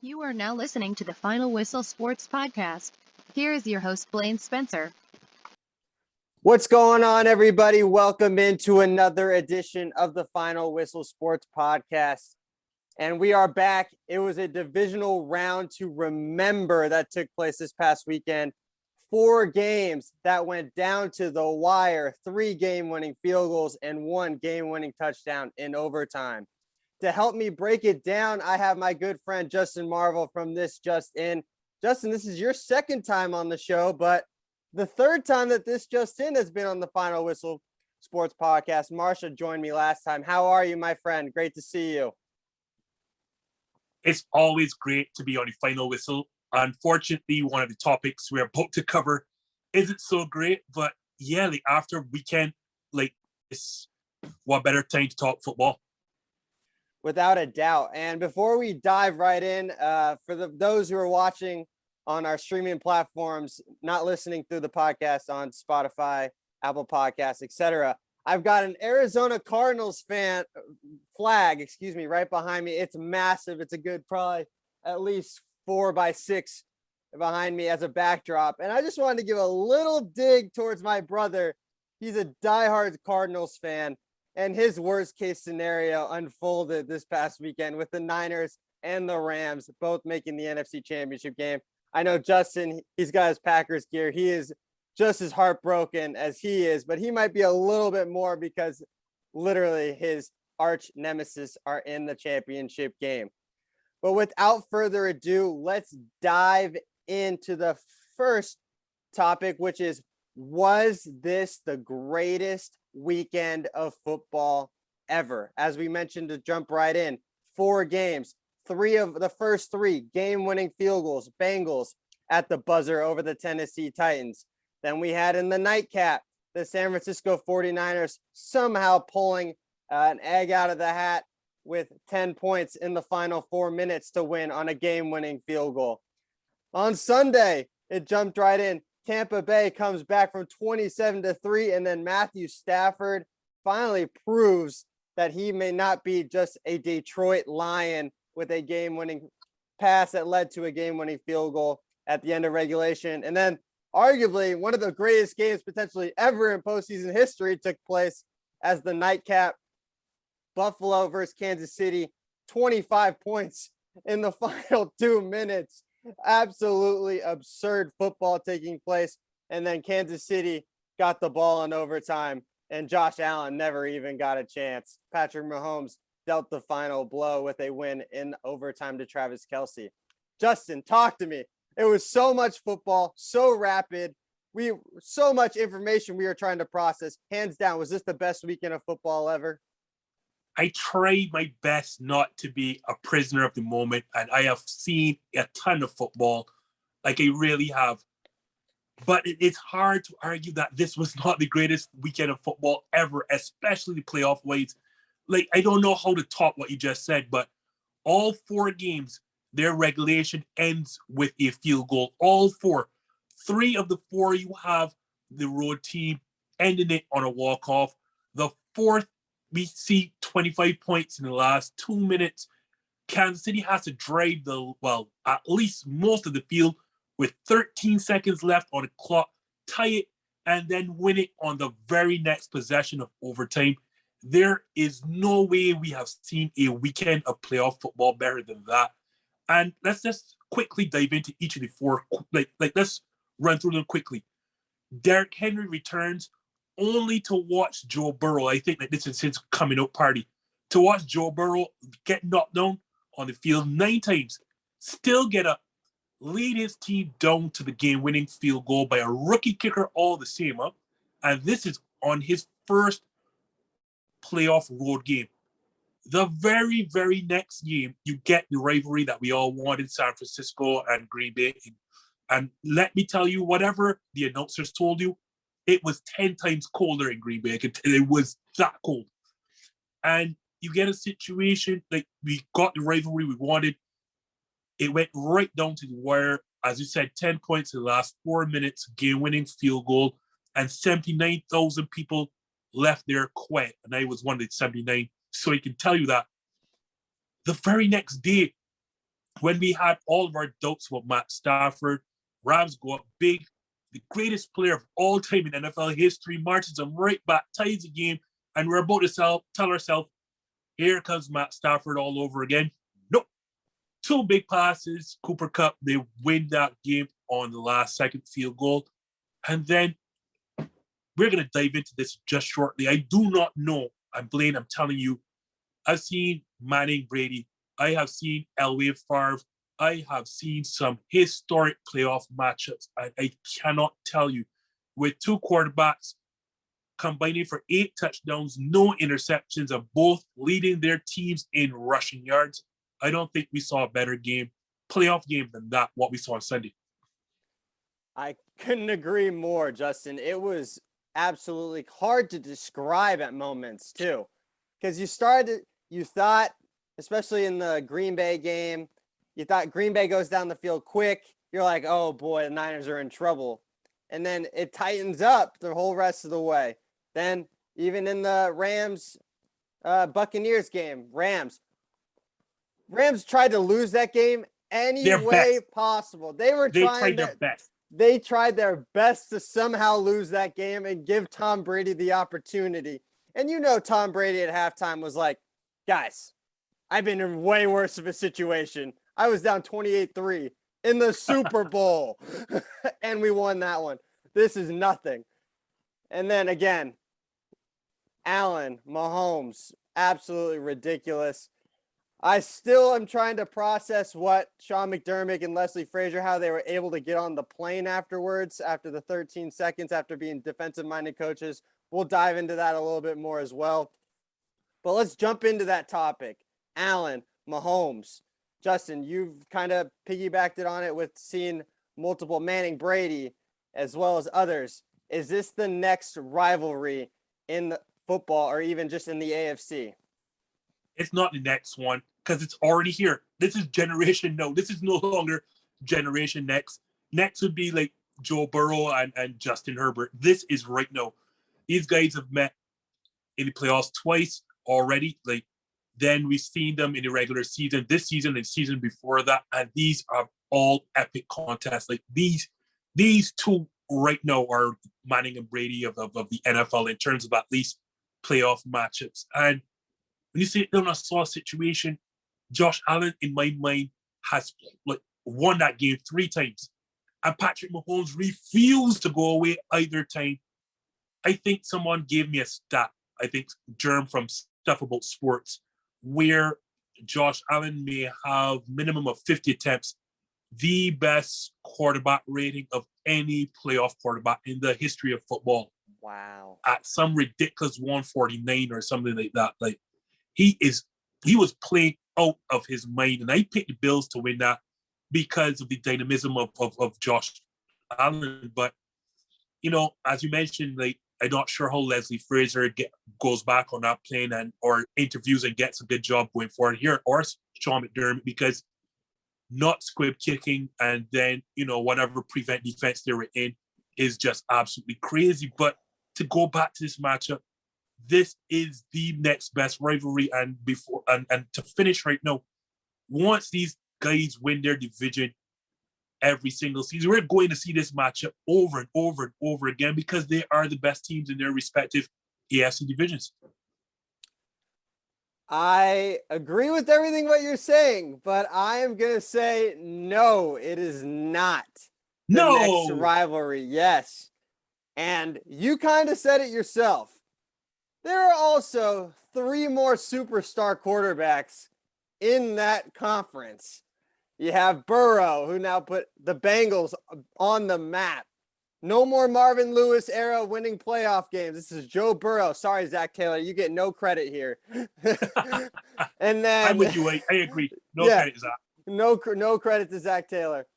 You are now listening to the Final Whistle Sports Podcast. Here is your host, Blaine Spencer. What's going on, everybody? Welcome into another edition of the Final Whistle Sports Podcast. And we are back. It was a divisional round to remember that took place this past weekend. 4 games that went down to the wire, 3 game-winning field goals, and 1 game-winning touchdown in overtime. To help me break it down, I have my good friend Justin Marville from This Just In. Justin, this is your second time on the show, but the third time that This Just In has been on the Final Whistle Sports Podcast. Marsha joined me last time. How are you, my friend? Great to see you. It's always great to be on the Final Whistle. Unfortunately, one of the topics we're about to cover isn't so great, but yeah, after weekend, it's what better time to talk football? Without a doubt. And before we dive right in, for those who are watching on our streaming platforms, not listening through the podcast on Spotify, Apple Podcasts, etc., I've got an Arizona Cardinals flag right behind me. It's massive. It's a good, probably at least 4x6 behind me as a backdrop. And I just wanted to give a little dig towards my brother. He's a diehard Cardinals fan. And his worst case scenario unfolded this past weekend with the Niners and the Rams both making the NFC Championship game. I know Justin, he's got his Packers gear. He is just as heartbroken as he is, but he might be a little bit more because literally his arch nemesis are in the championship game. But without further ado, let's dive into the first topic, which is, was this the greatest weekend of football ever? As we mentioned, to jump right in, 4 games, 3 of the first 3 game-winning field goals, Bengals at the buzzer over the Tennessee Titans. Then we had in the nightcap, the San Francisco 49ers somehow pulling an egg out of the hat with 10 points in the final 4 minutes to win on a game-winning field goal. On Sunday, it jumped right in. Tampa Bay comes back from 27-3, and then Matthew Stafford finally proves that he may not be just a Detroit Lion with a game-winning pass that led to a game-winning field goal at the end of regulation. And then arguably one of the greatest games potentially ever in postseason history took place as the nightcap. Buffalo versus Kansas City, 25 points in the final 2 minutes. Absolutely absurd football taking place. And then Kansas City got the ball in overtime, and Josh Allen never even got a chance. Patrick Mahomes dealt the final blow with a win in overtime to Travis Kelce. Justin, talk to me. It was so much football, so rapid. So much information we were trying to process. Hands down, was this the best weekend of football ever? I tried my best not to be a prisoner of the moment, and I have seen a ton of football, like I really have. But it's hard to argue that this was not the greatest weekend of football ever, especially the playoff ways. Like, I don't know how to top what you just said, but all 4 games, their regulation ends with a field goal. All 4. 3 of the 4, you have the road team ending it on a walk-off. The 4th, we see 25 points in the last 2 minutes. Kansas City has to drive at least most of the field with 13 seconds left on the clock, tie it, and then win it on the very next possession of overtime. There is no way we have seen a weekend of playoff football better than that. And let's just quickly dive into each of the 4. Let's run through them quickly. Derrick Henry returns only to watch Joe Burrow. I think that this is his coming out party. To watch Joe Burrow get knocked down on the field 9 times, still get up, lead his team down to the game-winning field goal by a rookie kicker all the same. And this is on his first playoff road game. The very, very next game, you get the rivalry that we all wanted, San Francisco and Green Bay. And let me tell you, whatever the announcers told you, it was 10 times colder in Green Bay. I can tell it was that cold. And you get a situation like we got the rivalry we wanted. It went right down to the wire. As you said, 10 points in the last 4 minutes, game-winning field goal, and 79,000 people left there quiet. And I was one of the 79. So I can tell you that the very next day, when we had all of our doubts about Matt Stafford, Rams go up big. The greatest player of all time in NFL history marches them right back, ties the game, and we're about to tell ourselves, here comes Matt Stafford all over again. Nope. 2 big passes, Cooper Kupp, they win that game on the last second field goal. And then we're going to dive into this just shortly. I do not know. Blaine, I'm telling you, I've seen Manning, Brady. I have seen Elway, Favre. I have seen some historic playoff matchups. I cannot tell you. With 2 quarterbacks combining for 8 touchdowns, no interceptions, of both leading their teams in rushing yards, I don't think we saw a better playoff game than that, what we saw on Sunday. I couldn't agree more, Justin. It was absolutely hard to describe at moments, too. Because you thought, especially in the Green Bay game, you thought Green Bay goes down the field quick. You're like, oh boy, the Niners are in trouble. And then it tightens up the whole rest of the way. Then even in the Buccaneers game, Rams tried to lose that game any way possible. They tried their best. They tried their best to somehow lose that game and give Tom Brady the opportunity. And Tom Brady at halftime was like, guys, I've been in way worse of a situation. I was down 28-3 in the Super Bowl, and we won that one. This is nothing. And then again, Allen, Mahomes, absolutely ridiculous. I still am trying to process what Sean McDermott and Leslie Frazier, how they were able to get on the plane afterwards, after the 13 seconds, after being defensive-minded coaches. We'll dive into that a little bit more as well. But let's jump into that topic. Allen, Mahomes. Justin, you've kind of piggybacked it on it with seeing multiple Manning, Brady, as well as others. Is this the next rivalry in the football or even just in the AFC? It's not the next one because it's already here. This is generation no. This is no longer generation next. Next would be like Joe Burrow and Justin Herbert. This is right now. These guys have met in the playoffs twice already. Then we've seen them in the regular season, this season and season before that, and these are all epic contests. These 2 right now are Manning and Brady of the NFL in terms of at least playoff matchups. And when you say in a saw situation, Josh Allen, in my mind, has won that game 3 times, and Patrick Mahomes refused to go away either time. I think someone gave me a stat. I think Germ from Stuff About Sports, where Josh Allen may have minimum of 50 attempts, the best quarterback rating of any playoff quarterback in the history of football. Wow. At some ridiculous 149 or something like that. He was playing out of his mind, and I picked the Bills to win that because of the dynamism of Josh Allen. But, as you mentioned, I'm not sure how Leslie Frazier goes back on that plane or interviews and gets a good job going forward here, or Sean McDermott, because not squib kicking and then, whatever prevent defense they were in is just absolutely crazy. But to go back to this matchup, this is the next best rivalry. And to finish right now, once these guys win their division every single season, we're going to see this matchup over and over and over again because they are the best teams in their respective AFC divisions. I agree with everything what you're saying, but I am going to say no, it is not the next rivalry. Yes. And you kind of said it yourself. There are also 3 more superstar quarterbacks in that conference. You have Burrow, who now put the Bengals on the map. No more Marvin Lewis era winning playoff games. This is Joe Burrow. Sorry, Zach Taylor. You get no credit here. And then I'm with you. I agree. Credit to Zach. No credit to Zach Taylor.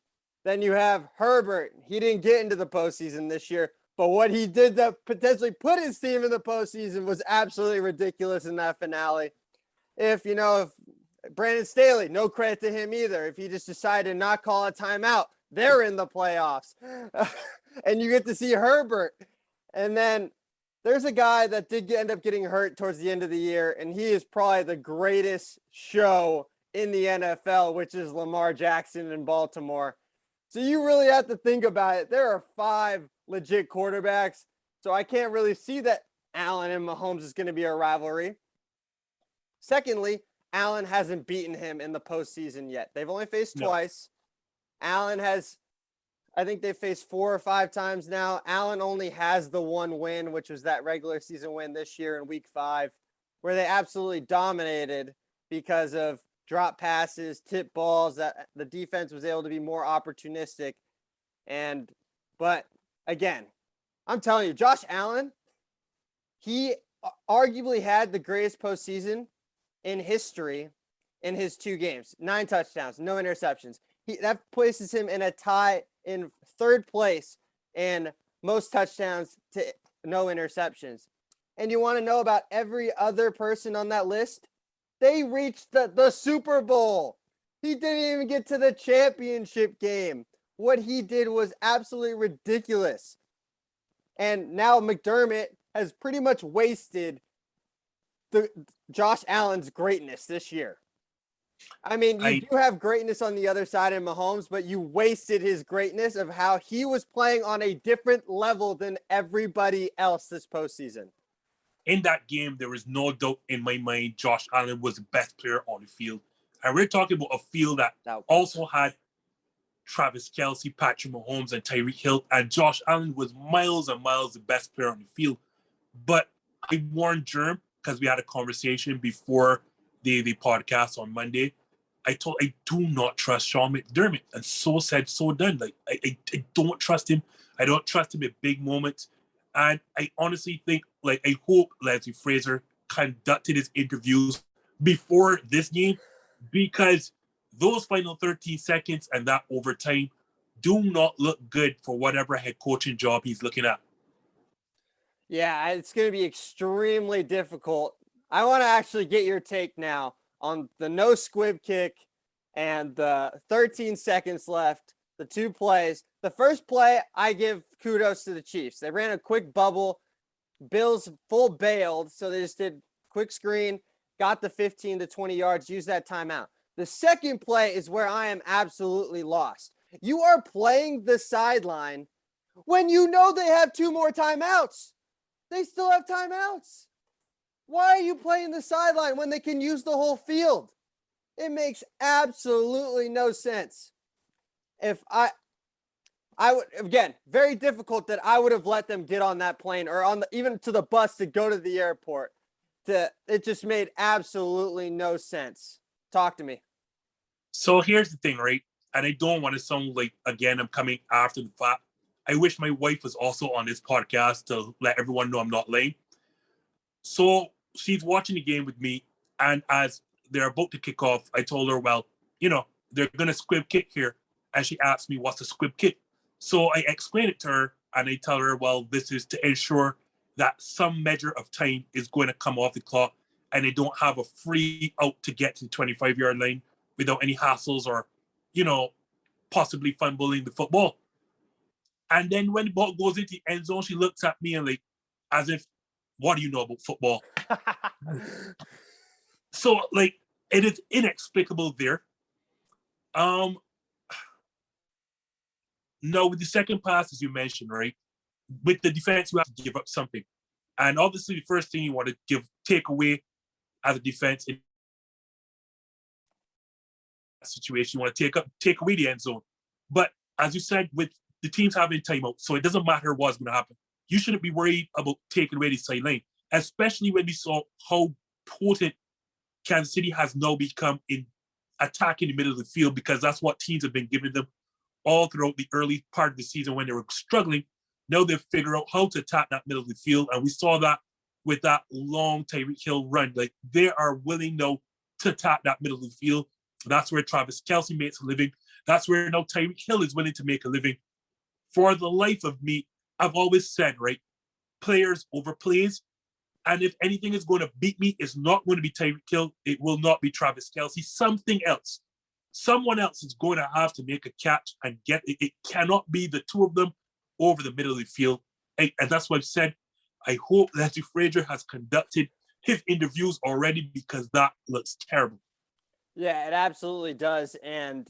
Then you have Herbert. He didn't get into the postseason this year, but what he did that potentially put his team in the postseason was absolutely ridiculous in that finale. If Brandon Staley, no credit to him either. If he just decided to not call a timeout, they're in the playoffs. And you get to see Herbert. And then there's a guy that did end up getting hurt towards the end of the year, and he is probably the greatest show in the NFL, which is Lamar Jackson in Baltimore. So you really have to think about it. There are 5 legit quarterbacks. So I can't really see that Allen and Mahomes is going to be a rivalry. Secondly, Allen hasn't beaten him in the postseason yet. They've only faced twice. Allen has, I think they faced 4 or 5 times now. Allen only has the 1 win, which was that regular season win this year in week 5, where they absolutely dominated because of drop passes, tip balls, that the defense was able to be more opportunistic. But again, I'm telling you, Josh Allen, he arguably had the greatest postseason in history in his 2 games. 9 touchdowns, no interceptions. That places him in a tie in 3rd place in most touchdowns to no interceptions. And you want to know about every other person on that list? They reached the Super Bowl. He didn't even get to the championship game. What he did was absolutely ridiculous. And now McDermott has pretty much wasted Josh Allen's greatness this year. I mean, you do have greatness on the other side in Mahomes, but you wasted his greatness of how he was playing on a different level than everybody else this postseason. In that game, there was no doubt in my mind Josh Allen was the best player on the field. And we're talking about a field that also had Travis Kelce, Patrick Mahomes, and Tyreek Hill. And Josh Allen was miles and miles the best player on the field. But I warned Jerm, because we had a conversation before the podcast on Monday. I do not trust Sean McDermott. And so said, so done. Like, I don't trust him. I don't trust him at big moments. And I honestly think, like, I hope Leslie Frazier conducted his interviews before this game, because those final 13 seconds and that overtime do not look good for whatever head coaching job he's looking at. Yeah, it's going to be extremely difficult. I want to actually get your take now on the no squib kick and the 13 seconds left, the 2 plays. The first play, I give kudos to the Chiefs. They ran a quick bubble. Bills full bailed, so they just did quick screen, got the 15 to 20 yards, used that timeout. The second play is where I am absolutely lost. You are playing the sideline when you know they have 2 more timeouts. They still have timeouts. Why are you playing the sideline when they can use the whole field? It makes absolutely no sense. If I would, again, very difficult that I would have let them get on that plane or even to the bus to go to the airport. It just made absolutely no sense. Talk to me. So here's the thing, right? And I don't want to sound like, again, I'm coming after the fact. I wish my wife was also on this podcast to let everyone know I'm not lame. So she's watching the game with me, and as they're about to kick off, I told her, well, they're going to squib kick here. And she asked me, what's a squib kick? So I explained it to her, and I tell her, well, this is to ensure that some measure of time is going to come off the clock, and they don't have a free out to get to the 25-yard line without any hassles or, possibly fumbling the football. And then when the ball goes into the end zone, she looks at me and like, as if, what do you know about football? So, like, it is inexplicable there. No, with the second pass, as you mentioned, right? With the defense, you have to give up something. And obviously, the first thing you want to take away as a defense in that situation, you want to take away the end zone. But as you said, with the teams having timeout, so it doesn't matter what's going to happen. You shouldn't be worried about taking away the sideline, especially when we saw how potent Kansas City has now become in attacking the middle of the field, because that's what teams have been giving them all throughout the early part of the season when they were struggling. Now they've figured out how to attack that middle of the field, and we saw that with that long Tyreek Hill run. Like, they are willing now to attack that middle of the field. That's where Travis Kelce makes a living. That's where now Tyreek Hill is willing to make a living. For the life of me, I've always said, right, players over plays. And if anything is going to beat me, it's not going to be Tyreek Hill. It will not be Travis Kelce. Something else. Someone else is going to have to make a catch and get it. It cannot be the 2 of them over the middle of the field. And that's what I've said. I hope Matthew Frazier has conducted his interviews already, because that looks terrible. Yeah, it absolutely does. And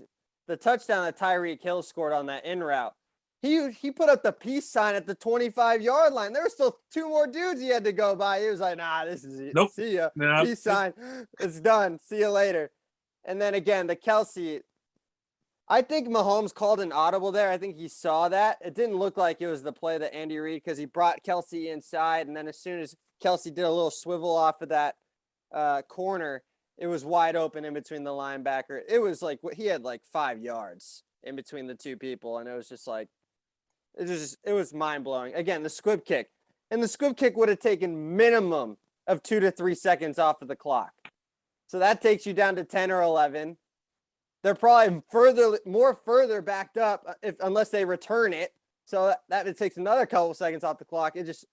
the touchdown that Tyreek Hill scored on that in route, he put up the peace sign at the 25-yard line. There were still two more dudes he had to go by. He was like, nah, this is it. Nope. See ya. No, Peace sign. It's done. See you later. And then again, the Kelsey, I think Mahomes called an audible there. I think he saw that. It didn't look like it was the play that Andy Reid, because he brought Kelsey inside. And then as soon as Kelsey did a little swivel off of that corner, it was wide open in between the linebacker. It was like he had like 5 yards in between the two people. And it was just like, it was mind blowing. Again, the squib kick. And the squib kick would have taken minimum of 2 to 3 seconds off of the clock. So that takes you down to 10 or 11. They're probably further backed up unless they return it. So that it takes another couple seconds off the clock. It just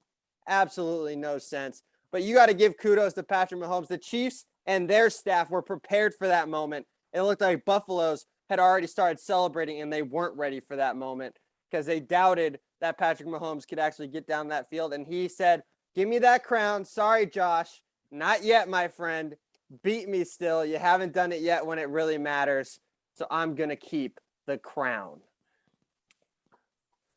absolutely no sense. But you got to give kudos to Patrick Mahomes. The Chiefs and their staff were prepared for that moment. It looked like Buffalo's had already started celebrating, and they weren't ready for that moment because they doubted that Patrick Mahomes could actually get down that field. And he said, give me that crown. Sorry, Josh. Not yet, my friend. Beat me still. You haven't done it yet when it really matters. So I'm going to keep the crown.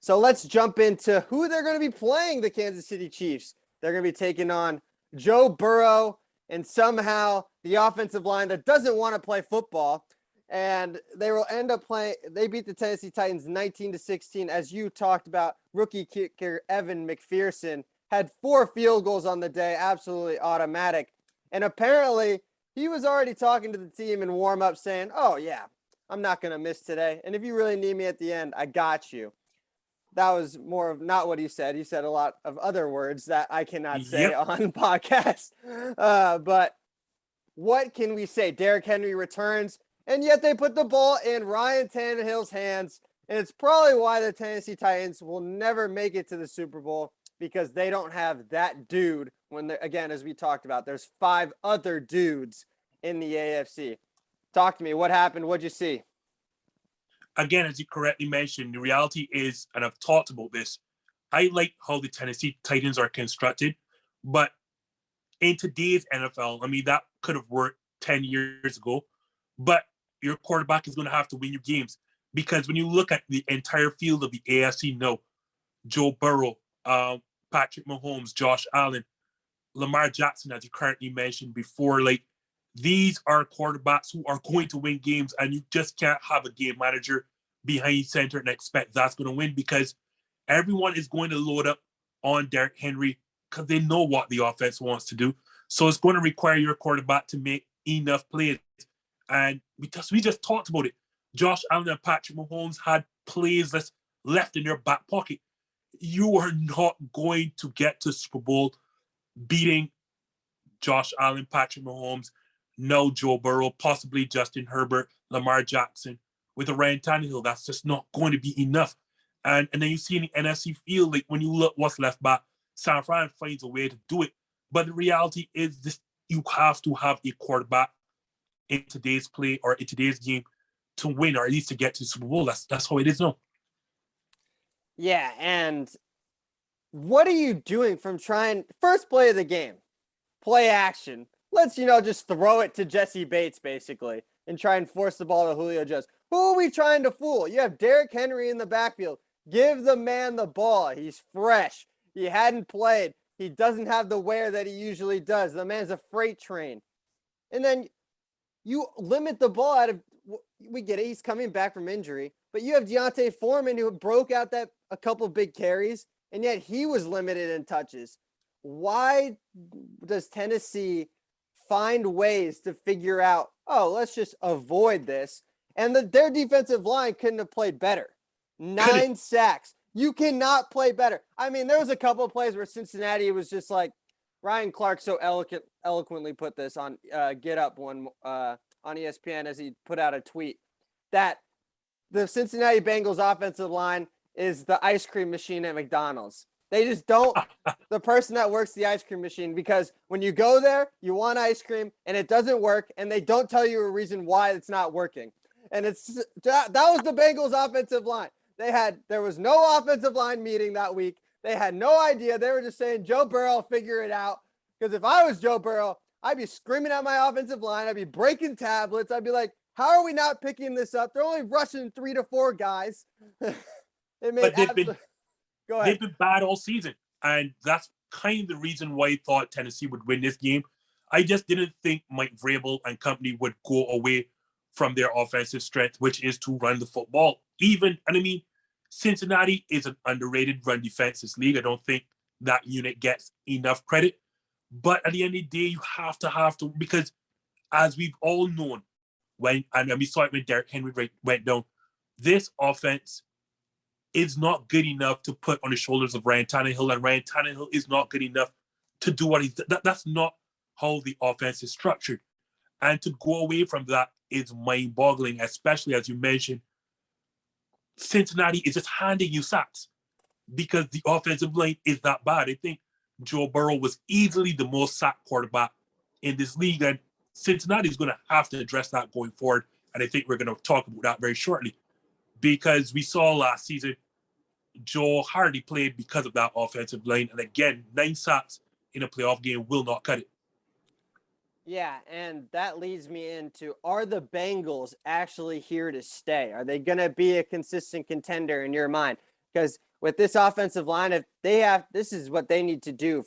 So let's jump into who they're going to be playing, the Kansas City Chiefs. They're going to be taking on Joe Burrow and somehow the offensive line that doesn't want to play football. And they will end up playing. They beat the Tennessee Titans 19-16. As you talked about, rookie kicker Evan McPherson had 4 field goals on the day, absolutely automatic. And apparently he was already talking to the team in warm up saying, oh yeah, I'm not going to miss today. And if you really need me at the end, I got you. That was more of not what he said. He said a lot of other words that I cannot say on the podcast. But what can we say? Derrick Henry returns, and yet they put the ball in Ryan Tannehill's hands. And it's probably why the Tennessee Titans will never make it to the Super Bowl, because they don't have that dude when, again, as we talked about, there's 5 other dudes in the AFC. Talk to me. What happened? What'd you see? Again, as you correctly mentioned, the reality is, and I've talked about this, I like how the Tennessee Titans are constructed, but in today's NFL, I mean, that could have worked 10 years ago, but your quarterback is going to have to win your games, because when you look at the entire field of the AFC now, Joe Burrow, Patrick Mahomes, Josh Allen, Lamar Jackson, as you currently mentioned before, like, these are quarterbacks who are going to win games, and you just can't have a game manager behind center and expect that's going to win, because everyone is going to load up on Derrick Henry because they know what the offense wants to do. So it's going to require your quarterback to make enough plays. And because we just talked about it, Josh Allen and Patrick Mahomes had plays that's left in their back pocket. You are not going to get to Super Bowl beating Josh Allen, Patrick Mahomes, no Joe Burrow, possibly Justin Herbert, Lamar Jackson. With a Ryan Tannehill, that's just not going to be enough. And then you see in the NFC field, like when you look what's left back, San Fran finds a way to do it. But the reality is this: you have to have a quarterback in today's play or in today's game to win, or at least to get to the Super Bowl. That's how it is now. Yeah, and what are you doing from trying first play of the game? Play action. Let's, just throw it to Jesse Bates, basically, and try and force the ball to Julio Jones. Who are we trying to fool? You have Derrick Henry in the backfield. Give the man the ball. He's fresh. He hadn't played. He doesn't have the wear that he usually does. The man's a freight train. And then you limit the ball out of, we get it, he's coming back from injury, but you have Deontay Foreman who broke out a couple big carries, and yet he was limited in touches. Why does Tennessee find ways to figure out, let's just avoid this? And their defensive line couldn't have played better. 9 sacks. You cannot play better. I mean, there was a couple of plays where Cincinnati was just like, Ryan Clark so eloquently put this on Get Up on ESPN as he put out a tweet, that the Cincinnati Bengals offensive line is the ice cream machine at McDonald's. They just don't, the person that works the ice cream machine, because when you go there, you want ice cream and it doesn't work, and they don't tell you a reason why it's not working. And that was the Bengals offensive line. There was no offensive line meeting that week. They had no idea. They were just saying, Joe Burrow, figure it out. Because if I was Joe Burrow, I'd be screaming at my offensive line. I'd be breaking tablets. I'd be like, how are we not picking this up? They're only rushing 3 to 4 guys. It made But Go ahead. they've been bad all season. And that's kind of the reason why I thought Tennessee would win this game. I just didn't think Mike Vrabel and company would go away from their offensive strength, which is to run the football. Cincinnati is an underrated run defenses league. I don't think that unit gets enough credit. But at the end of the day, you have to, because as we've all known, we saw it when Derrick Henry went down, this offense is not good enough to put on the shoulders of Ryan Tannehill, and Ryan Tannehill is not good enough to do what that's not how the offense is structured. And to go away from that is mind-boggling, especially as you mentioned, Cincinnati is just handing you sacks because the offensive line is that bad. I think Joe Burrow was easily the most sacked quarterback in this league, and Cincinnati is going to have to address that going forward. And I think we're going to talk about that very shortly, because we saw last season Joe hardly played because of that offensive line. And again, 9 sacks in a playoff game will not cut it. Yeah, and that leads me into, are the Bengals actually here to stay? Are they going to be a consistent contender in your mind? Because with this offensive line, if they have, this is what they need to do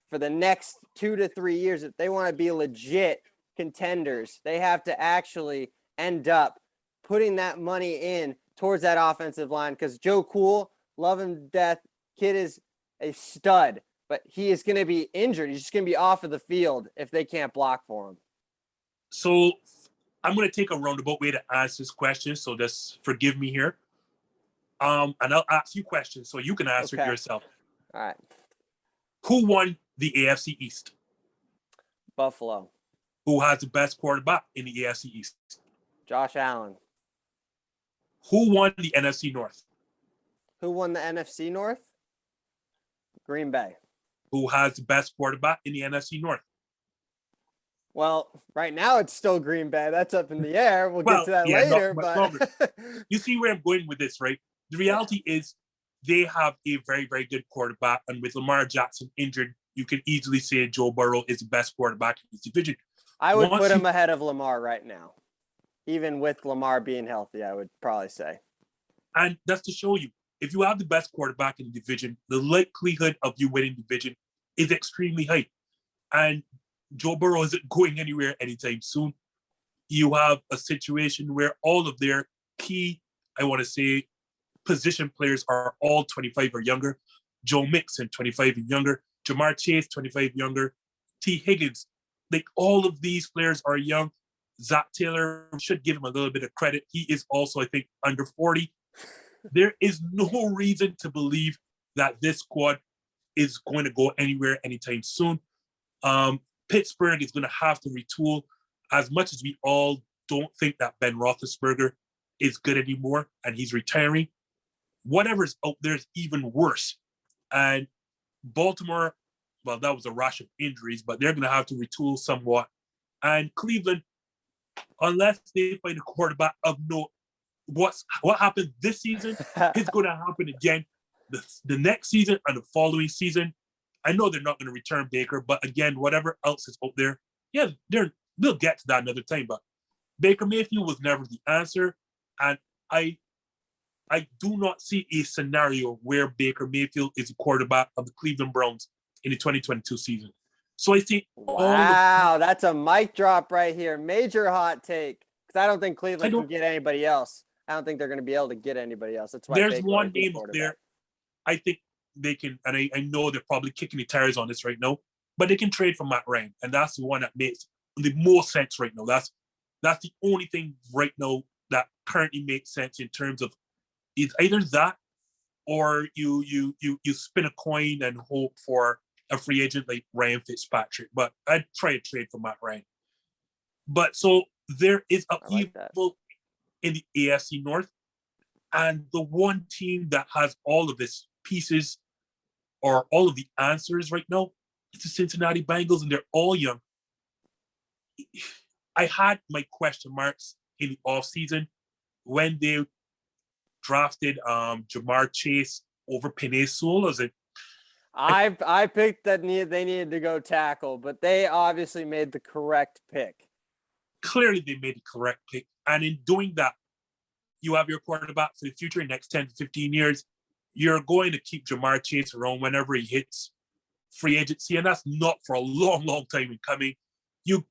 for the next 2 to 3 years. If they want to be legit contenders, they have to actually end up putting that money in towards that offensive line, because Joe Cool, love him to death, kid is a stud, but he is going to be injured. He's just going to be off of the field if they can't block for him. So I'm going to take a roundabout way to answer this question, so just forgive me here. And I'll ask you questions so you can answer it yourself. All right. Who won the AFC East? Buffalo. Who has the best quarterback in the AFC East? Josh Allen. Who won the NFC North? Who won the NFC North? Green Bay. Who has the best quarterback in the NFC North? Well, right now it's still Green Bay. That's up in the air. We'll get to that later. But you see where I'm going with this, right? The reality is they have a very, very good quarterback. And with Lamar Jackson injured, you can easily say Joe Burrow is the best quarterback in this division. I would put him ahead of Lamar right now. Even with Lamar being healthy, I would probably say. And that's to show you, if you have the best quarterback in the division, the likelihood of you winning the division is extremely high. And Joe Burrow isn't going anywhere anytime soon. You have a situation where all of their key, I want to say, position players are all 25 or younger. Joe Mixon, 25 and younger. Jamar Chase, 25 younger. T. Higgins. Like, all of these players are young. Zach Taylor, should give him a little bit of credit. He is also, I think, under 40. There is no reason to believe that this squad is going to go anywhere anytime soon. Pittsburgh is going to have to retool. As much as we all don't think that Ben Roethlisberger is good anymore and he's retiring, whatever's out there is even worse. And Baltimore, well, that was a rush of injuries, but they're going to have to retool somewhat. And Cleveland, unless they find a quarterback of note, what happened this season is going to happen again the next season and the following season. I know they're not going to return Baker, but again, whatever else is out there, yeah, they'll get to that another time. But Baker Mayfield was never the answer, and I do not see a scenario where Baker Mayfield is the quarterback of the Cleveland Browns in the 2022 season. So I think wow, that's a mic drop right here. Major hot take, because I don't think Cleveland can get anybody else. I don't think they're going to be able to get anybody else. That's why there's Baker one name there. I think they can, and I know they're probably kicking the tires on this right now, but they can trade for Matt Ryan, and that's the one that makes the most sense right now. That's the only thing right now that currently makes sense in terms of it's either that or you spin a coin and hope for a free agent like Ryan Fitzpatrick. But I'd try to trade for Matt Ryan. But so there is upheaval in the AFC North, and the one team that has all of its pieces or all of the answers right now is the Cincinnati Bengals, and they're all young. I had my question marks in the offseason when they drafted Jamar Chase over Penei Sewell. I picked that they needed to go tackle, but they obviously made the correct pick. Clearly, they made the correct pick. And in doing that, you have your quarterback for the future, next 10 to 15 years. You're going to keep Jamar Chase around whenever he hits free agency, and that's not for a long, long time in coming. You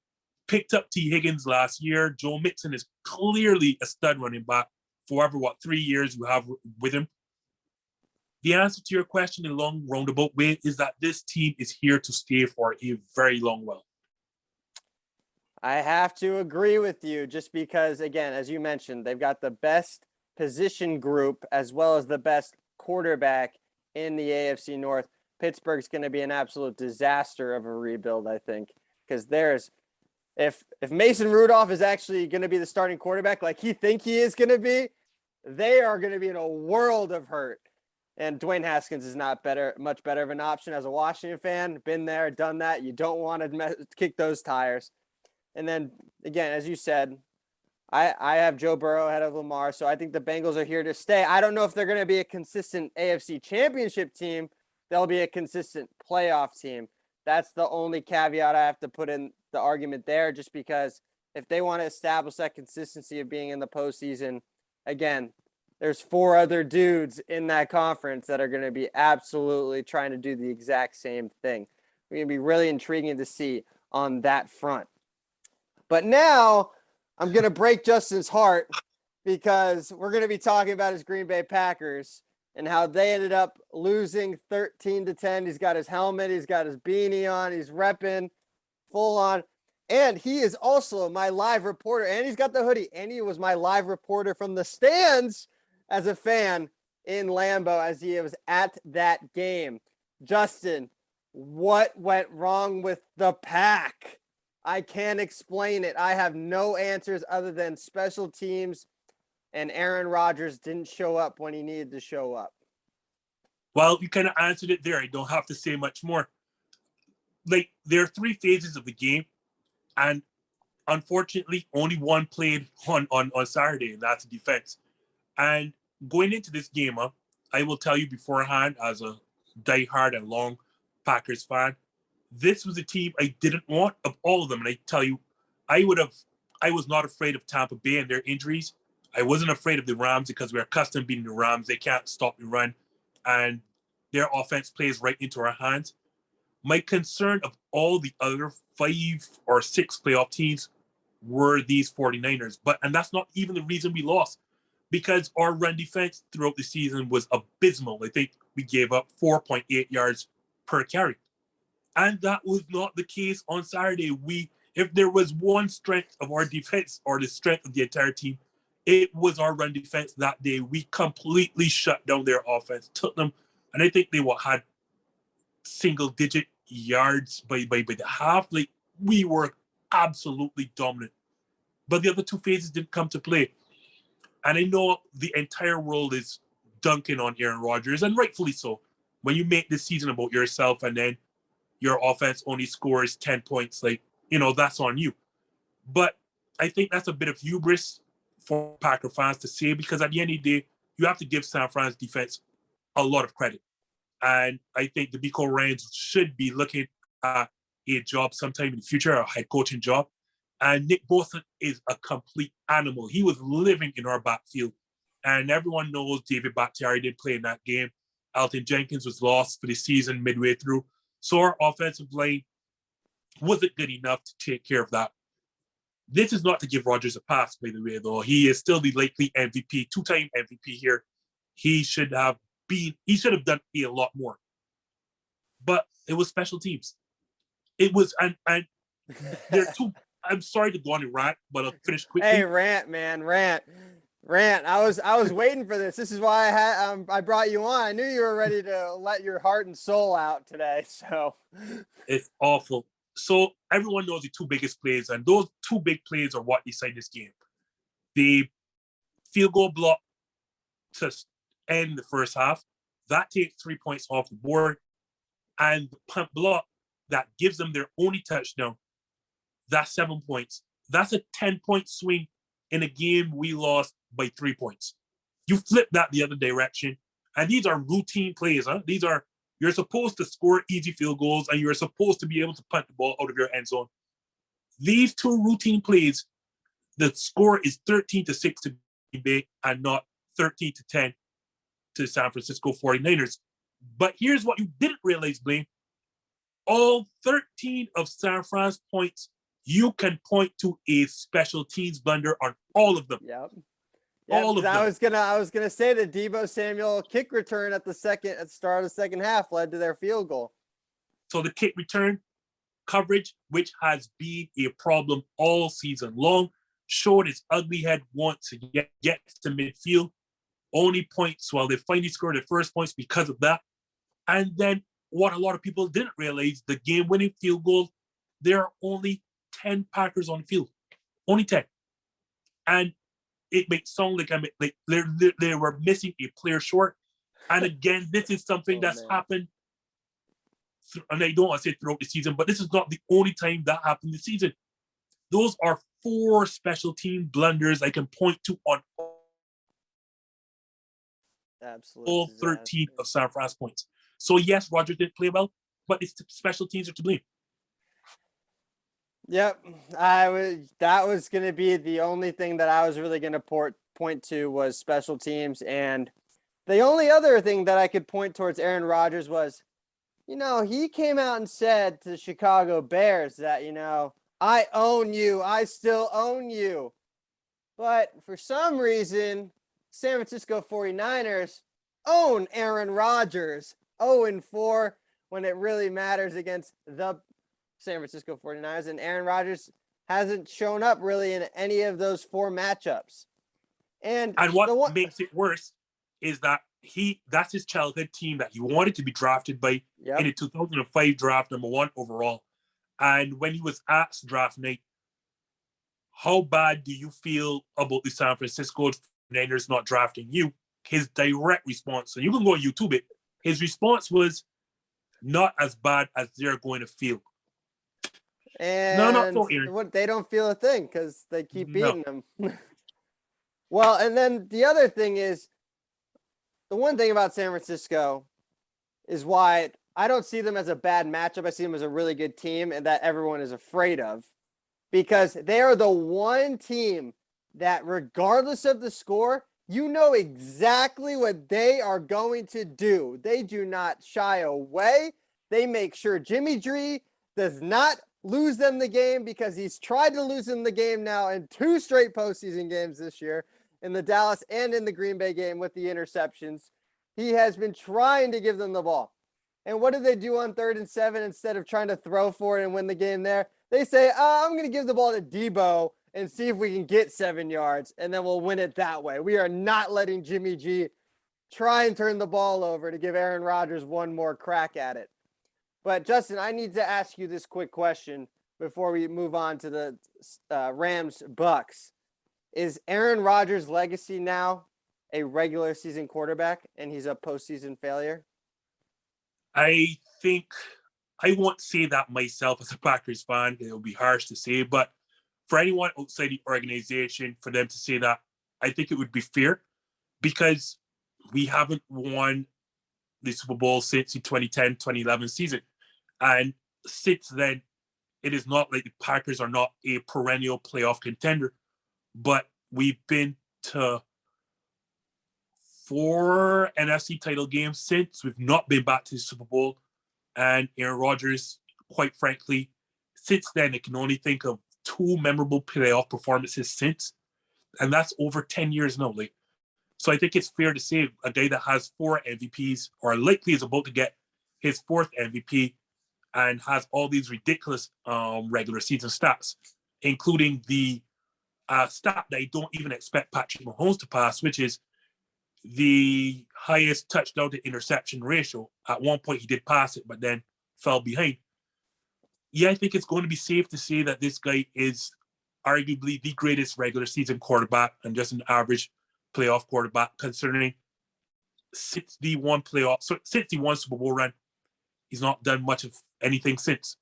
picked up T. Higgins last year. Joe Mixon is clearly a stud running back for 3 years you have with him. The answer to your question in a long roundabout way is that this team is here to stay for a very long while. I have to agree with you just because, again, as you mentioned, they've got the best position group as well as the best quarterback in the AFC North. Pittsburgh's going to be an absolute disaster of a rebuild, I think, because if Mason Rudolph is actually going to be the starting quarterback like he is going to be, they are going to be in a world of hurt. And Dwayne Haskins is not much better of an option as a Washington fan. Been there, done that. You don't want to kick those tires. And then, again, as you said, I have Joe Burrow ahead of Lamar, so I think the Bengals are here to stay. I don't know if they're going to be a consistent AFC championship team. They'll be a consistent playoff team. That's the only caveat I have to put in the argument there, just because if they want to establish that consistency of being in the postseason, again, there's 4 other dudes in that conference that are going to be absolutely trying to do the exact same thing. It's going to be really intriguing to see on that front. But now I'm going to break Justin's heart because we're going to be talking about his Green Bay Packers and how they ended up losing 13-10. He's got his helmet. He's got his beanie on. He's repping full on. And he is also my live reporter. And he's got the hoodie. And he was my live reporter from the stands as a fan in Lambeau as he was at that game. Justin, what went wrong with the Pack? I can't explain it. I have no answers other than special teams and Aaron Rodgers didn't show up when he needed to show up. Well, you kind of answered it there. I don't have to say much more. Like, there are 3 phases of the game, and unfortunately, only one played on Saturday, and that's defense. And going into this game, I will tell you beforehand, as a diehard and long Packers fan, this was a team I didn't want of all of them. And I tell you, I was not afraid of Tampa Bay and their injuries. I wasn't afraid of the Rams because we're accustomed beating the Rams. They can't stop the run, and their offense plays right into our hands. My concern of all the other 5 or 6 playoff teams were these 49ers. And that's not even the reason we lost, because our run defense throughout the season was abysmal. I think we gave up 4.8 yards per carry. And that was not the case on Saturday. If there was one strength of our defense or the strength of the entire team, it was our run defense that day. We completely shut down their offense, took them, and I think they had single-digit yards by the half. Like, we were absolutely dominant. But the other 2 phases didn't come to play. And I know the entire world is dunking on Aaron Rodgers, and rightfully so. When you make this season about yourself and then your offense only scores 10 points, that's on you. But I think that's a bit of hubris for Packer fans to say, because at the end of the day, you have to give San Fran's defense a lot of credit. And I think the DeMeco Ryans should be looking at a job sometime in the future, a head coaching job. And Nick Bosa is a complete animal. He was living in our backfield. And everyone knows David Bakhtiari didn't play in that game. Alton Jenkins was lost for the season midway through. So our offensive line wasn't good enough to take care of that. This is not to give Rodgers a pass, by the way, though. He is still the likely MVP, 2-time MVP here. He should have done a lot more. But it was special teams. It was, and there are 2. I'm sorry to go on a rant, but I'll finish quickly. Hey, rant, man, rant. I was waiting for this. This is why I brought you on. I knew you were ready to let your heart and soul out today. So it's awful. So everyone knows the 2 biggest plays, and those 2 big plays are what decide this game. The field goal block to end the first half, that takes 3 points off the board, and the punt block that gives them their only touchdown, that's 7 points. That's a 10-point swing in a game we lost by 3 points. You flip that the other direction, and these are routine plays. These are You're supposed to score easy field goals, and you're supposed to be able to punt the ball out of your end zone. These two routine plays, the score is 13-6 to Green Bay and not 13-10 to San Francisco 49ers. But here's what you didn't realize, Blaine. All 13 of San Fran's points, you can point to a special teams blunder on all of them. Yep. All of them. I was gonna say the Deebo Samuel kick return at the start of the second half led to their field goal. So the kick return coverage, which has been a problem all season long, showed its ugly head once again, gets to midfield, only points while they finally scored their first points because of that. And then what a lot of people didn't realize, the game-winning field goal, there are only 10 Packers on the field. Only 10. And it makes it sound like they were missing a player short. And again, this is something that's happened, and I don't want to say throughout the season, but this is not the only time that happened this season. Those are 4 special team blunders I can point to on all 13 of San Fran's points. So yes, Rodgers didn't play well, but it's the special teams are to blame. Yep, that was going to be the only thing that I was really going to point to was special teams. And the only other thing that I could point towards Aaron Rodgers was, he came out and said to the Chicago Bears that, I own you. I still own you. But for some reason, San Francisco 49ers own Aaron Rodgers 0-4 when it really matters against the San Francisco 49ers, and Aaron Rodgers hasn't shown up really in any of those 4 matchups. And what makes it worse is that that's his childhood team that he wanted to be drafted by in the 2005 draft, number 1 overall. And when he was asked draft night, how bad do you feel about the San Francisco 49ers not drafting you? His direct response, and you can go on YouTube it, his response was not as bad as they're going to feel. And they don't feel a thing because they keep beating them. Well, and then the other thing is, the one thing about San Francisco is why I don't see them as a bad matchup. I see them as a really good team and that everyone is afraid of, because they are the one team that regardless of the score, you know exactly what they are going to do. They do not shy away. They make sure Jimmy G does not lose them the game, because he's tried to lose them the game now in 2 straight postseason games this year, in the Dallas and in the Green Bay game with the interceptions. He has been trying to give them the ball. And what do they do on 3rd and 7 instead of trying to throw for it and win the game there? They say, I'm going to give the ball to Deebo and see if we can get 7 yards, and then we'll win it that way. We are not letting Jimmy G try and turn the ball over to give Aaron Rodgers one more crack at it. But, Justin, I need to ask you this quick question before we move on to the Rams-Bucks. Is Aaron Rodgers' legacy now a regular season quarterback, and he's a postseason failure? I think I won't say that myself as a Packers fan. It will be harsh to say, but for anyone outside the organization, for them to say that, I think it would be fair, because we haven't won the Super Bowl since the 2010-2011 season. And since then, it is not like the Packers are not a perennial playoff contender, but we've been to 4 NFC title games since. We've not been back to the Super Bowl. And Aaron Rodgers, quite frankly, since then, I can only think of 2 memorable playoff performances since. And that's over 10 years now. So I think it's fair to say a guy that has 4 MVPs, or likely is about to get his 4th MVP, and has all these ridiculous regular season stats, including the stat that I don't even expect Patrick Mahomes to pass, which is the highest touchdown to interception ratio. At one point he did pass it, but then fell behind. Yeah, I think it's going to be safe to say that this guy is arguably the greatest regular season quarterback and just an average playoff quarterback, considering since the one Super Bowl run, he's not done much of anything since.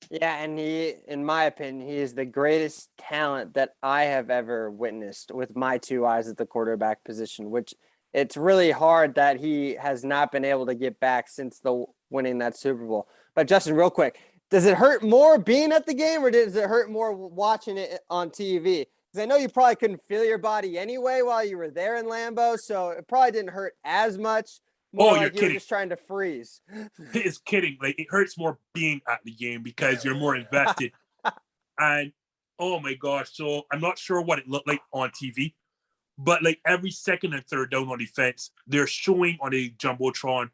Yeah, and he, in my opinion, he is the greatest talent that I have ever witnessed with my 2 eyes at the quarterback position, which it's really hard that he has not been able to get back since the winning that Super Bowl. But Justin, real quick, does it hurt more being at the game, or does it hurt more watching it on TV? Because I know you probably couldn't feel your body anyway while you were there in Lambeau, so it probably didn't hurt as much. More Oh, like you're you were kidding. just trying to freeze. It's kidding. Like, it hurts more being at the game because you're more invested. And oh my gosh, so I'm not sure what it looked like on TV, but like every second and third down on defense, they're showing on a jumbotron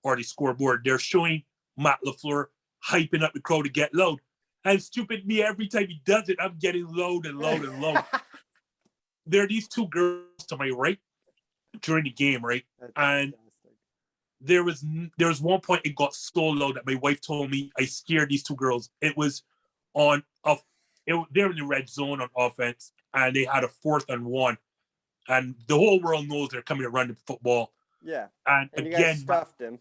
or the scoreboard, they're showing Matt LaFleur hyping up the crowd to get loud. And stupid me, every time he does it, I'm getting loud and loud and loud. There are these two girls to my right during the game, right? And there was one point it got so loud that my wife told me I scared these two girls. It was they're in the red zone on offense, and they had a 4th and 1, and the whole world knows they're coming to run the football. Yeah, and you again, guys stuffed him.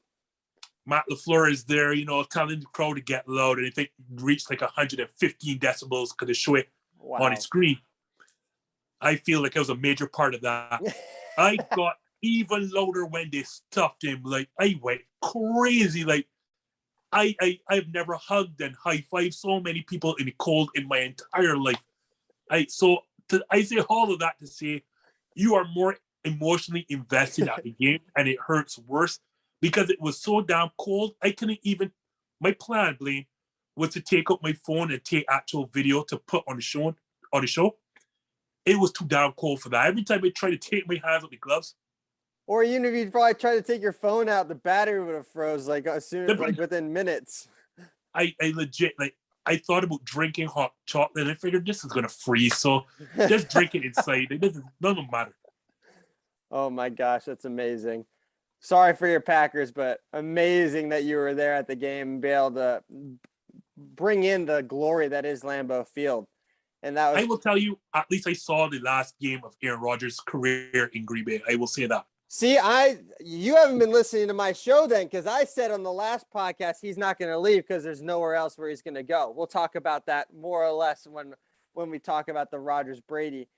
Matt LaFleur is there, telling the crowd to get loud, and I think reached like 115 decibels because they show it on the screen. I feel like it was a major part of that. I got even louder when they stuffed him. Like, I went crazy. Like, I've never hugged and high-fived so many people in the cold in my entire life. I say all of that to say you are more emotionally invested at the game, and it hurts worse because it was so damn cold. I couldn't even. My plan, Blaine, was to take out my phone and take actual video to put on the show. It was too damn cold for that. Every time I tried to take my hands off the gloves. Or even if you'd probably try to take your phone out, the battery would have froze like as soon as within minutes. I legit, like, I thought about drinking hot chocolate, and I figured this is gonna freeze, so just drink it inside. It doesn't matter. Oh my gosh, that's amazing. Sorry for your Packers, but amazing that you were there at the game and be able to bring in the glory that is Lambeau Field. And that was. I will tell you, at least I saw the last game of Aaron Rodgers' career in Green Bay. I will say that. See, you haven't been listening to my show then, because I said on the last podcast he's not going to leave because there's nowhere else where he's going to go. We'll talk about that more or less when we talk about the Rodgers-Brady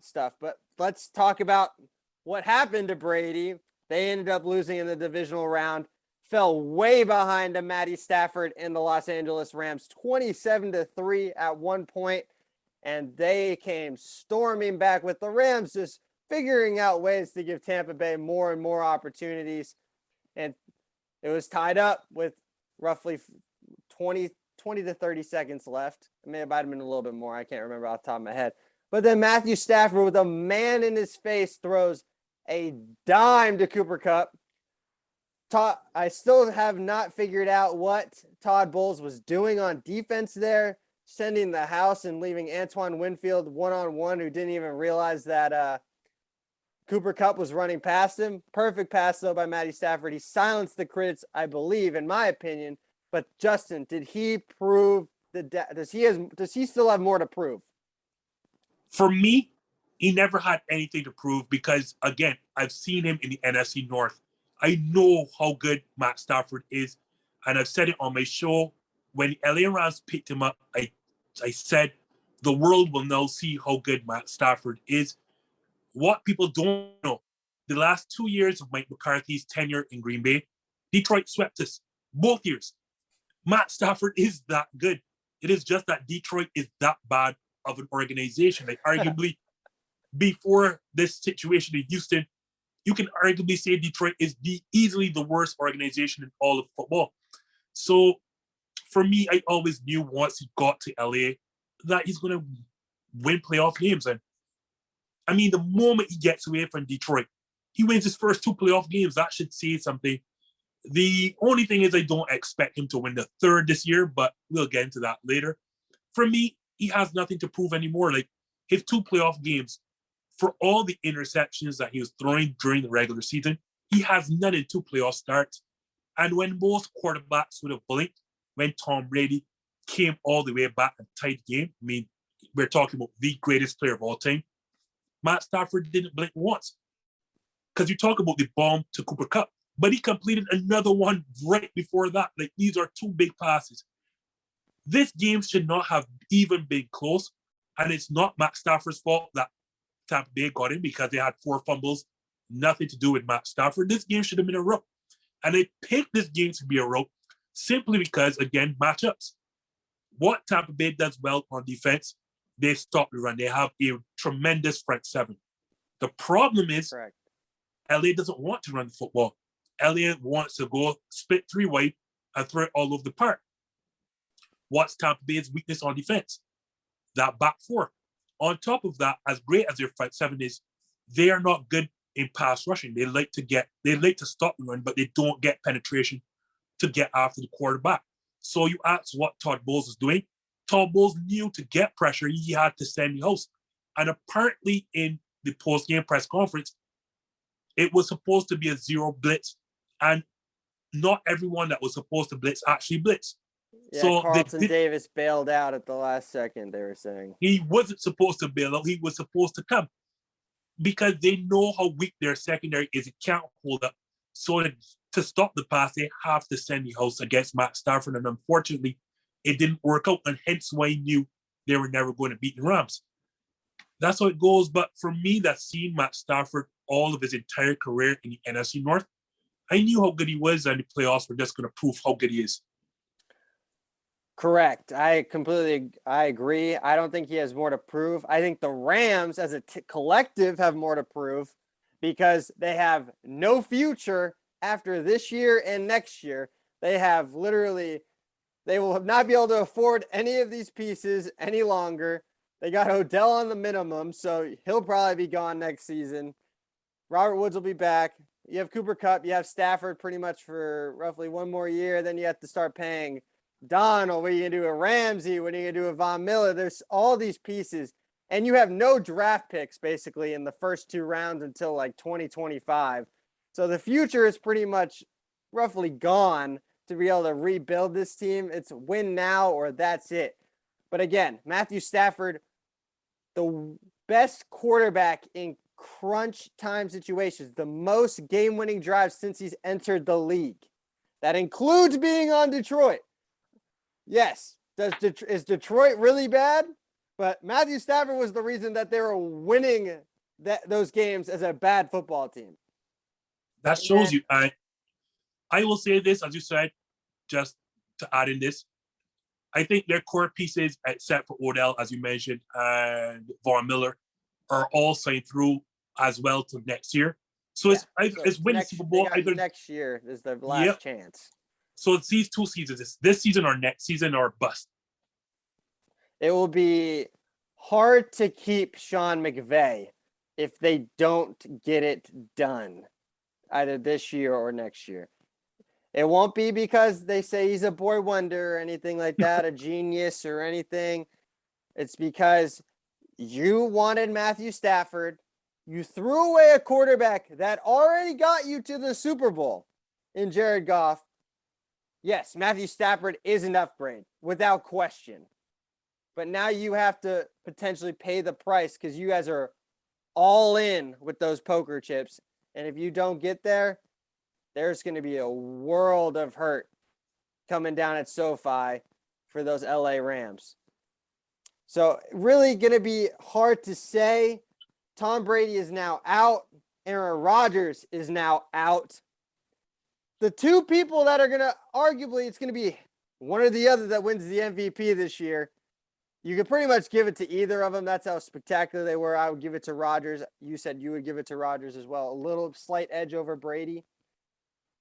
stuff. But let's talk about what happened to Brady. They ended up losing in the divisional round, fell way behind to Matthew Stafford and the Los Angeles Rams, 27-3 at one point, and they came storming back with the Rams just figuring out ways to give Tampa Bay more and more opportunities. And it was tied up with roughly 20 to 30 seconds left. It might have been a little bit more. I can't remember off the top of my head. But then Matthew Stafford, with a man in his face, throws a dime to Cooper Kupp. I still have not figured out what Todd Bowles was doing on defense there, sending the house and leaving Antoine Winfield one-on-one, who didn't even realize that Cooper Kupp was running past him. Perfect pass, though, by Matty Stafford. He silenced the critics, I believe, in my opinion. But, Justin, did he prove does he still have more to prove? For me, he never had anything to prove because, again, I've seen him in the NFC North. I know how good Matt Stafford is. And I've said it on my show. When LA Rams picked him up, I said the world will now see how good Matt Stafford is. What people don't know, the last 2 years of Mike McCarthy's tenure in Green Bay, Detroit swept us both years. Matt Stafford is that good. It is just that Detroit is that bad of an organization. Like, arguably, before this situation in Houston, you can arguably say Detroit is easily the worst organization in all of football. So, for me, I always knew once he got to LA that he's going to win playoff games. And I mean, the moment he gets away from Detroit, he wins his first 2 playoff games. That should say something. The only thing is I don't expect him to win the 3rd this year, but we'll get into that later. For me, he has nothing to prove anymore. Like, his 2 playoff games, for all the interceptions that he was throwing during the regular season, he has none in 2 playoff starts. And when most quarterbacks would have blinked, when Tom Brady came all the way back and tied the game, I mean, we're talking about the greatest player of all time, Matt Stafford didn't blink once. Because you talk about the bomb to Cooper Kupp, but he completed another one right before that. Like, these are 2 big passes. This game should not have even been close, and it's not Matt Stafford's fault that Tampa Bay got in because they had 4 fumbles nothing to do with Matt Stafford. This game should have been a rout. And they picked this game to be a rout simply because, again, matchups. What Tampa Bay does well on defense, they stop the run. They have a tremendous front seven. The problem is Correct. LA doesn't want to run the football. LA wants to go split three wide and throw it all over the park. What's Tampa Bay's weakness on defense? That back four. On top of that, as great as their front seven is, they are not good in pass rushing. They like to stop the run, but they don't get penetration to get after the quarterback. So you ask what Todd Bowles is doing. Todd Bowles knew to get pressure, he had to send the house. And apparently in the post-game press conference, it was supposed to be a zero blitz. And not everyone that was supposed to blitz actually blitzed. Yeah, so Carlton Davis bailed out at the last second, they were saying. He wasn't supposed to bail out. He was supposed to come because they know how weak their secondary is. It can't hold up. So to stop the pass, they have to send the house against Matt Stafford. And unfortunately, it didn't work out. And hence why he knew they were never going to beat the Rams. That's how it goes. But for me, that's seen Matt Stafford all of his entire career in the NFC North. I knew how good he was, and the playoffs were just going to prove how good he is. Correct. I agree. I don't think he has more to prove. I think the Rams as a collective have more to prove because they have no future after this year and next year. They will not be able to afford any of these pieces any longer. They got Odell on the minimum, so he'll probably be gone next season. Robert Woods will be back. You have Cooper Kupp. You have Stafford pretty much for roughly one more year. Then you have to start paying Donald. What are you going to do with Ramsey? What are you going to do with Von Miller? There's all these pieces. And you have no draft picks basically in the first two rounds until like 2025. So the future is pretty much roughly gone to be able to rebuild this team. It's win now or that's it. But again, Matthew Stafford, the best quarterback in crunch time situations, the most game-winning drives since he's entered the league. That includes being on Detroit. Yes, is Detroit really bad? But Matthew Stafford was the reason that they were winning those games as a bad football team. That shows you. I will say this, as you said, just to add in this. I think their core pieces, except for Odell, as you mentioned, and Von Miller, are all signed through as well to next year. So it's winning Super Bowl. Either next year is their last chance. So it's these two seasons, this season or next season, or bust. It will be hard to keep Sean McVay if they don't get it done, either this year or next year. It won't be because they say he's a boy wonder or anything like that, a genius or anything. It's because you wanted Matthew Stafford. You threw away a quarterback that already got you to the Super Bowl in Jared Goff. Yes, Matthew Stafford is an upgrade without question. But now you have to potentially pay the price because you guys are all in with those poker chips. And if you don't get there, there's going to be a world of hurt coming down at SoFi for those LA Rams. So really going to be hard to say. Tom Brady is now out. Aaron Rodgers is now out. The two people that are going to, arguably, it's going to be one or the other that wins the MVP this year. You could pretty much give it to either of them. That's how spectacular they were. I would give it to Rodgers. You said you would give it to Rodgers as well. A little slight edge over Brady.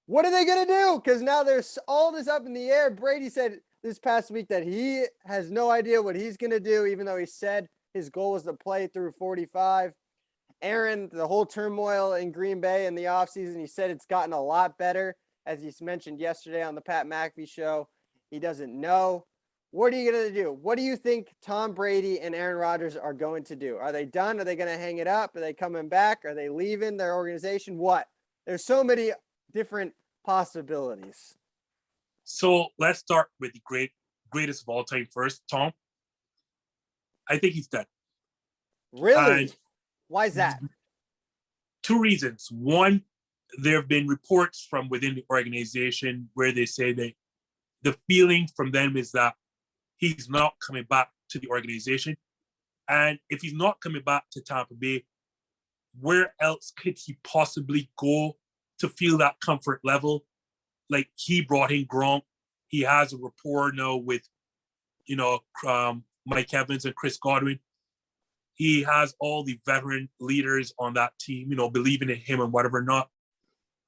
What are they going to do? Because now there's all this up in the air. Brady said this past week that he has no idea what he's going to do, even though he said his goal was to play through 45. Aaron, the whole turmoil in Green Bay in the offseason, he said it's gotten a lot better. As he mentioned yesterday on the Pat McAfee show, he doesn't know. What are you going to do? What do you think Tom Brady and Aaron Rodgers are going to do? Are they done? Are they going to hang it up? Are they coming back? Are they leaving their organization? What? There's so many different possibilities. So let's start with the greatest of all time first, Tom. I think he's done. Really? And why is that? Two reasons. One, there have been reports from within the organization where they say that the feeling from them is that he's not coming back to the organization. And if he's not coming back to Tampa Bay, where else could he possibly go to feel that comfort level? Like, he brought in Gronk. He has a rapport now with, Mike Evans and Chris Godwin. He has all the veteran leaders on that team, believing in him and whatever not.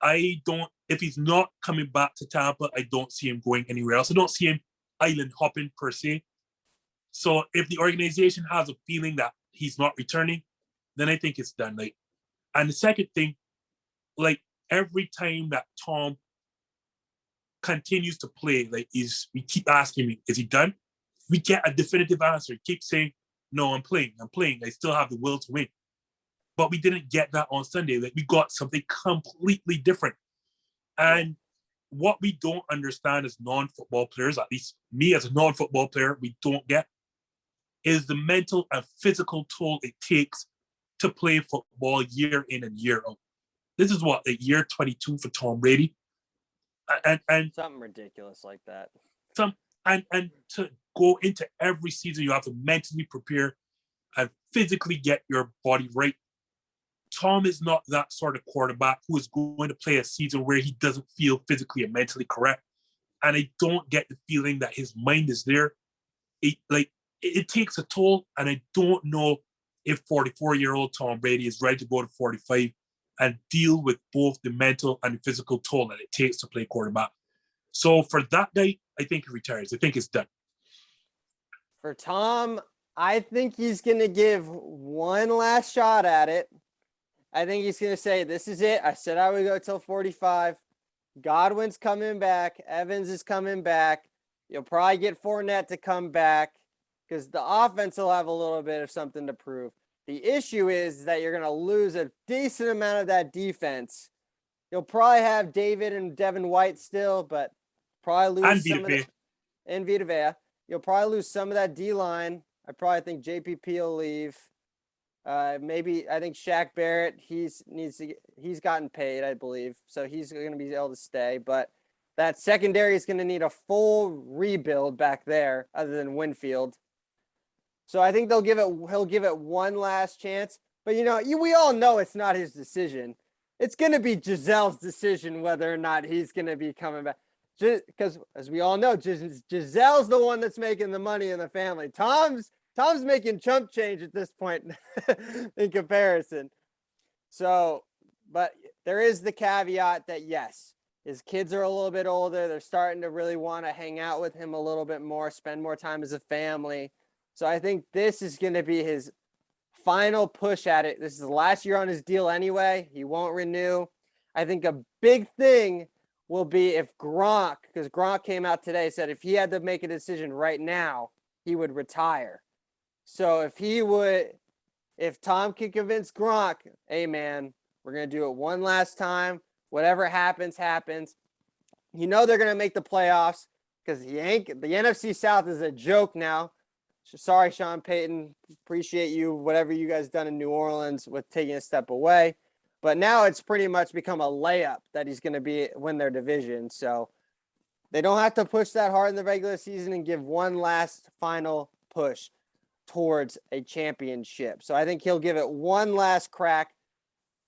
If he's not coming back to Tampa, I don't see him going anywhere else. I don't see him island hopping per se. So if the organization has a feeling that he's not returning, then I think it's done. And the second thing, every time that Tom continues to play, we keep asking him, is he done? We get a definitive answer. He keeps saying, no, I'm playing. I still have the will to win. But we didn't get that on Sunday. We got something completely different. And what we don't understand as non-football players, at least me as a non-football player, we don't get, is the mental and physical toll it takes to play football year in and year out. This is year 22 for Tom Brady. And something ridiculous like that. And to go into every season, you have to mentally prepare and physically get your body right. Tom is not that sort of quarterback who is going to play a season where he doesn't feel physically and mentally correct. And I don't get the feeling that his mind is there. It takes a toll, and I don't know if 44-year-old Tom Brady is ready to go to 45 and deal with both the mental and the physical toll that it takes to play quarterback. So for that guy, I think he retires. I think it's done. For Tom, I think he's going to give one last shot at it. I think he's going to say, this is it. I said I would go till 45. Godwin's coming back. Evans is coming back. You'll probably get Fournette to come back because the offense will have a little bit of something to prove. The issue is that you're going to lose a decent amount of that defense. You'll probably have David and Devin White still, but probably lose some of it. And Vita Vea. You'll probably lose some of that D-line. I probably think JPP will leave. Maybe I think Shaq Barrett, he's gotten paid, I believe. So he's going to be able to stay. But that secondary is going to need a full rebuild back there other than Winfield. So I think he'll give it one last chance. But, we all know it's not his decision. It's going to be Gisele's decision whether or not he's going to be coming back. Because, as we all know, Gisele's the one that's making the money in the family. Tom's making chump change at this point in comparison. So, but there is the caveat that, yes, his kids are a little bit older. They're starting to really want to hang out with him a little bit more, spend more time as a family. So I think this is going to be his final push at it. This is the last year on his deal anyway. He won't renew. I think a big thing will be if Gronk, because Gronk came out today, said if he had to make a decision right now, he would retire. So if Tom can convince Gronk, hey man, we're going to do it one last time. Whatever happens, happens. They're going to make the playoffs because the NFC South is a joke now. Sorry, Sean Payton. Appreciate you, whatever you guys done in New Orleans with taking a step away. But now it's pretty much become a layup that he's going to win their division. So they don't have to push that hard in the regular season and give one last final push towards a championship. So I think he'll give it one last crack.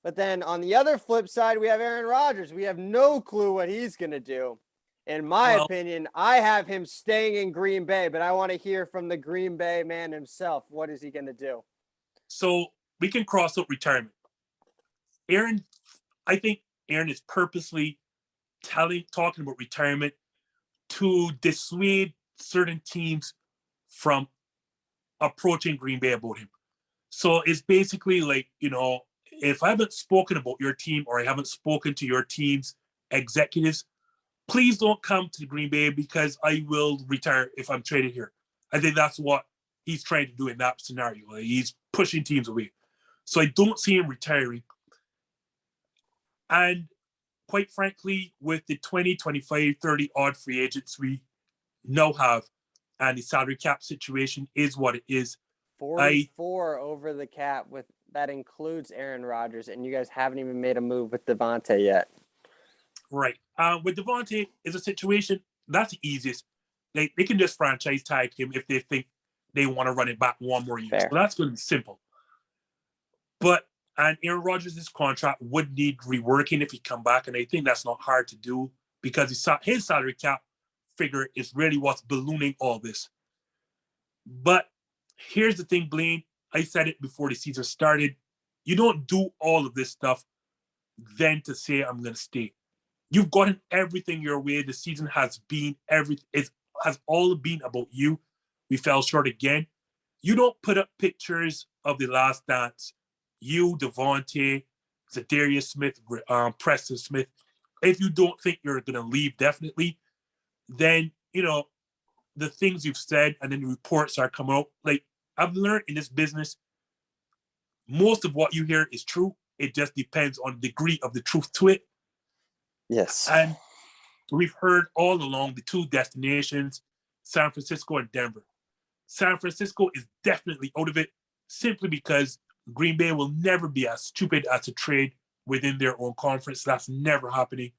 But then on the other flip side, we have Aaron Rodgers. We have no clue what he's going to do. In my opinion, I have him staying in Green Bay, but I want to hear from the Green Bay man himself. What is he going to do? So we can cross out retirement. I think Aaron is purposely talking about retirement to dissuade certain teams from approaching Green Bay about him. So it's basically if I haven't spoken about your team or I haven't spoken to your team's executives, please don't come to Green Bay because I will retire if I'm traded here. I think that's what he's trying to do in that scenario. He's pushing teams away. So I don't see him retiring. And quite frankly, with the 20, 25, 30 odd free agents we now have, and the salary cap situation is what it is. 44 over the cap that includes Aaron Rodgers, and you guys haven't even made a move with Devontae yet. Right. With Devontae, is a situation that's the easiest. They can just franchise tag him if they think they want to run it back one more year. Fair. So that's going to be simple. But And Aaron Rodgers' contract would need reworking if he come back. And I think that's not hard to do because his salary cap figure is really what's ballooning all this. But here's the thing, Blaine. I said it before the season started. You don't do all of this stuff then to say I'm going to stay. You've gotten everything your way. The season has been has all been about you. We fell short again. You don't put up pictures of the last dance. You, Devontae, Zadarius Smith, Preston Smith. If you don't think you're going to leave definitely, then, the things you've said and then the reports are coming out. Like, I've learned in this business, most of what you hear is true. It just depends on the degree of the truth to it. Yes. And we've heard all along the two destinations, San Francisco and Denver. San Francisco is definitely out of it simply because Green Bay will never be as stupid as to trade within their own conference. That's never happening.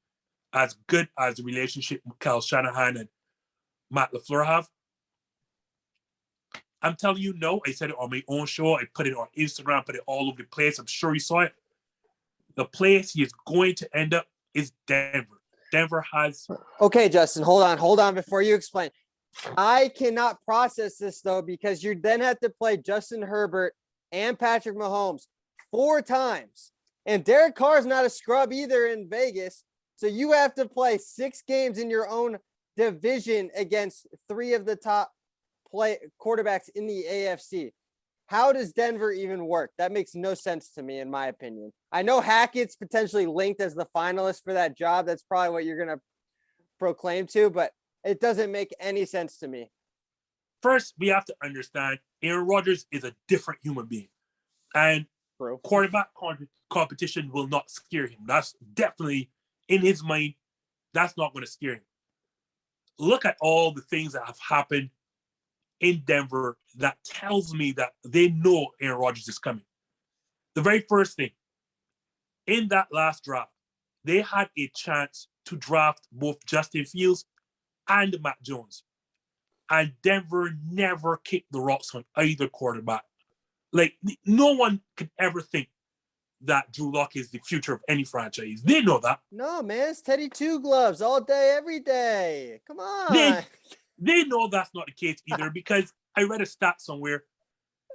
As good as the relationship with Kyle Shanahan and Matt LaFleur have. I'm telling you, no. I said it on my own show. I put it on Instagram, put it all over the place. I'm sure you saw it. The place he is going to end up is Denver. Denver has... Okay, Justin, hold on before you explain. I cannot process this, though, because you then have to play Justin Herbert and Patrick Mahomes 4 times. And Derek Carr's not a scrub either in Vegas. So you have to play 6 games in your own division against 3 of the top quarterbacks in the AFC. How does Denver even work? That makes no sense to me, in my opinion. I know Hackett's potentially linked as the finalist for that job. That's probably what you're going to proclaim to, but it doesn't make any sense to me. First, we have to understand Aaron Rodgers is a different human being. And quarterback competition will not scare him. That's definitely, in his mind, that's not going to scare him. Look at all the things that have happened in Denver that tells me that they know Aaron Rodgers is coming. The very first thing, in that last draft, they had a chance to draft both Justin Fields and Matt Jones. And Denver never kicked the rocks on either quarterback. Like, no one could ever think that Drew Lock is the future of any franchise. They know that. No, man, it's Teddy Two Gloves all day, every day. Come on. They know that's not the case either because I read a stat somewhere.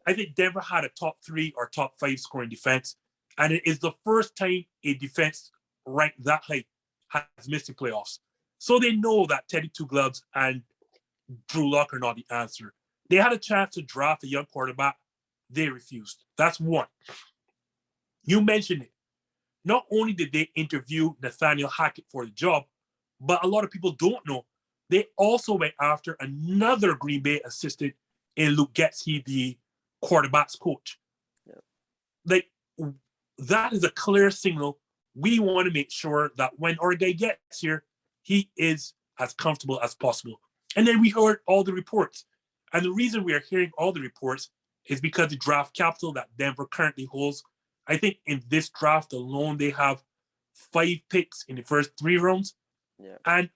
I think Denver had a top 3 or top 5 scoring defense. And it is the first time a defense ranked that high has missed the playoffs. So they know that Teddy Two Gloves and Drew Lock are not the answer. They had a chance to draft a young quarterback. They refused. That's one. You mentioned it. Not only did they interview Nathaniel Hackett for the job, but a lot of people don't know. They also went after another Green Bay assistant in Luke Getsy, the quarterback's coach. Yeah. Like, that is a clear signal. We want to make sure that when our guy gets here, he is as comfortable as possible. And then we heard all the reports. And the reason we are hearing all the reports is because the draft capital that Denver currently holds, I think in this draft alone, they have 5 picks in the first 3 rounds. Yeah. And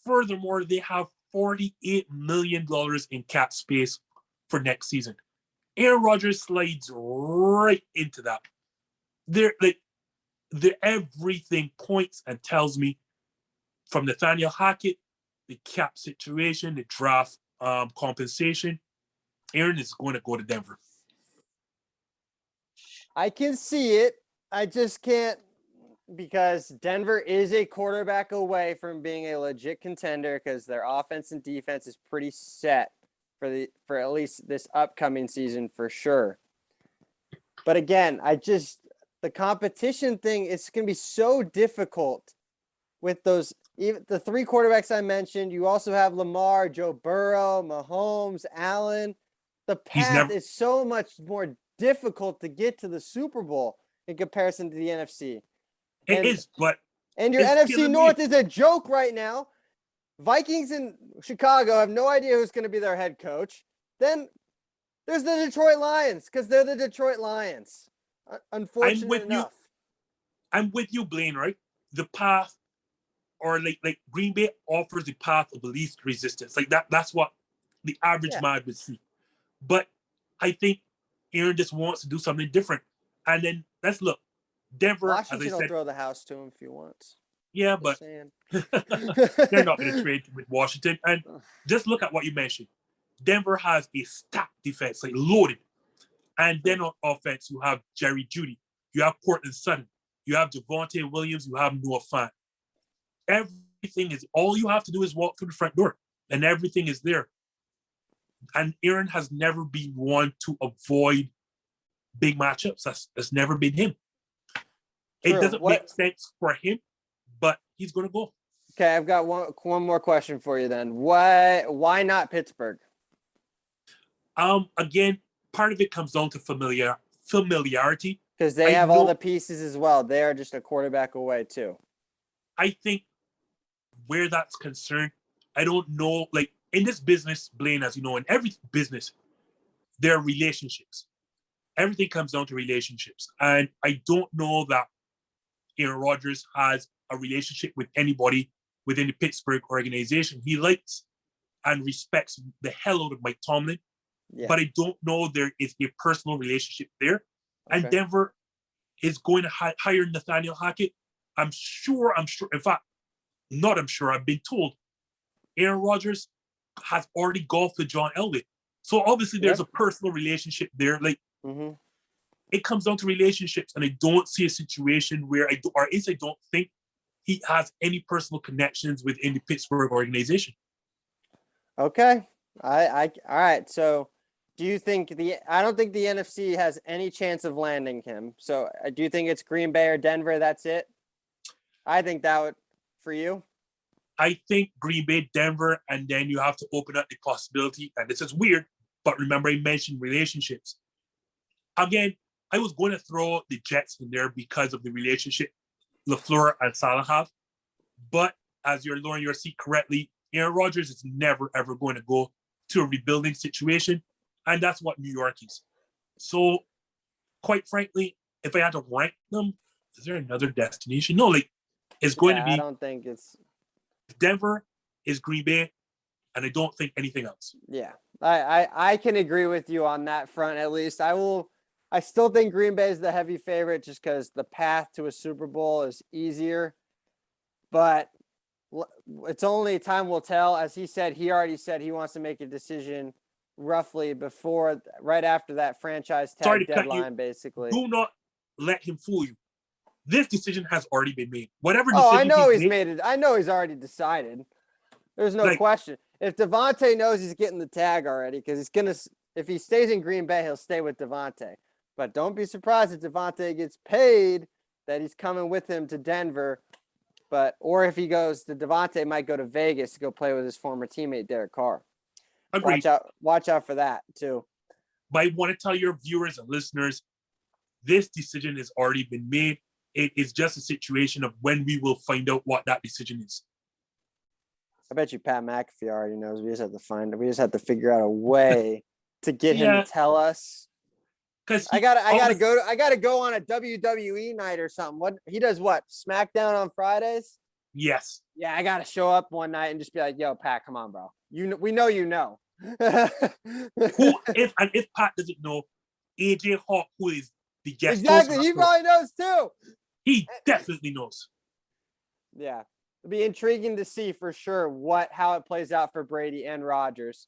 furthermore, they have $48 million in cap space for next season. Aaron Rodgers slides right into that. Everything points and tells me from Nathaniel Hackett, the cap situation, the draft compensation, Aaron is going to go to Denver. I can see it. I just can't, because Denver is a quarterback away from being a legit contender because their offense and defense is pretty set for at least this upcoming season for sure. But again, the competition thing, it's going to be so difficult with those, even the 3 quarterbacks I mentioned. You also have Lamar, Joe Burrow, Mahomes, Allen. The path is so much more difficult to get to the Super Bowl in comparison to the NFC. It is, but and your NFC North is a joke right now. Vikings and Chicago have no idea who's going to be their head coach. Then there's the Detroit Lions because they're the Detroit Lions. Unfortunately enough. I'm with you, Blaine, right? The path, or like Green Bay offers the path of least resistance. Like that's what the average man would see. But I think Aaron just wants to do something different. And then let's look. Denver, Washington as I will said, throw the house to him if he wants. yeah, Just but saying. they're not going to trade with Washington. And just look at what you mentioned. Denver has a stacked defense, like loaded. And then on offense, you have Jerry Jeudy, you have Cortland Sutton, you have Javonte Williams, you have Noah Fant. Everything is, all you have to do is walk through the front door, and everything is there. And Aaron has never been one to avoid big matchups. That's never been him. True. It doesn't make sense for him, but he's going to go. Okay, I've got one more question for you then. Why not Pittsburgh? Again, part of it comes down to familiarity. Because they have all the pieces as well. They are just a quarterback away too. I think where that's concerned, I don't know. Like in this business, Blaine, as you know, in every business, there are relationships. Everything comes down to relationships. And I don't know that Aaron Rodgers has a relationship with anybody within the Pittsburgh organization. He likes and respects the hell out of Mike Tomlin. Yeah. But I don't know there is a personal relationship there. Okay. And Denver is going to hire Nathaniel Hackett. I'm sure. In fact, not I'm sure. I've been told Aaron Rodgers has already golfed with John Elway. So obviously there's a personal relationship there. Like it comes down to relationships, and I don't see a situation where I don't think he has any personal connections within the Pittsburgh organization. Okay. All right. So do you think I don't think the NFC has any chance of landing him. So do you think it's Green Bay or Denver? That's it. I think that would, for you. I think Green Bay, Denver, and then you have to open up the possibility. And this is weird, but remember I mentioned relationships. Again, I was going to throw the Jets in there because of the relationship LaFleur and Saleh have. But as you're lowering your seat correctly, Aaron Rodgers is never, ever going to go to a rebuilding situation. And that's what New York is. So, quite frankly, if I had to rank them, is there another destination? No, like, it's going to be... I don't think it's... Denver is Green Bay, and I don't think anything else. Yeah, I can agree with you on that front, at least. I still think Green Bay is the heavy favorite just because the path to a Super Bowl is easier. But it's only time will tell. As he already said he wants to make a decision roughly right after that franchise tag deadline, basically. Do not let him fool you. This decision has already been made. Whatever decision I know he's made it. I know he's already decided. There's no question. If Devontae knows he's getting the tag already, because if he stays in Green Bay, he'll stay with Devontae. But don't be surprised if Devontae gets paid that he's coming with him to Denver. Or if he goes to Devontae, might go to Vegas to go play with his former teammate Derek Carr. Agreed. Watch out for that too. But I want to tell your viewers and listeners, this decision has already been made. It is just a situation of when we will find out what that decision is. I bet you Pat McAfee already knows. We just have to figure out a way to get him to tell us. Because I gotta go on a WWE night or something. What he does? What SmackDown on Fridays? Yes. Yeah, I gotta show up one night and just be like, "Yo, Pat, come on, bro. We know you know." If Pat doesn't know, AJ Hawk, who is the guest, exactly, he probably knows too. He definitely knows. Yeah, it'll be intriguing to see for sure how it plays out for Brady and Rodgers.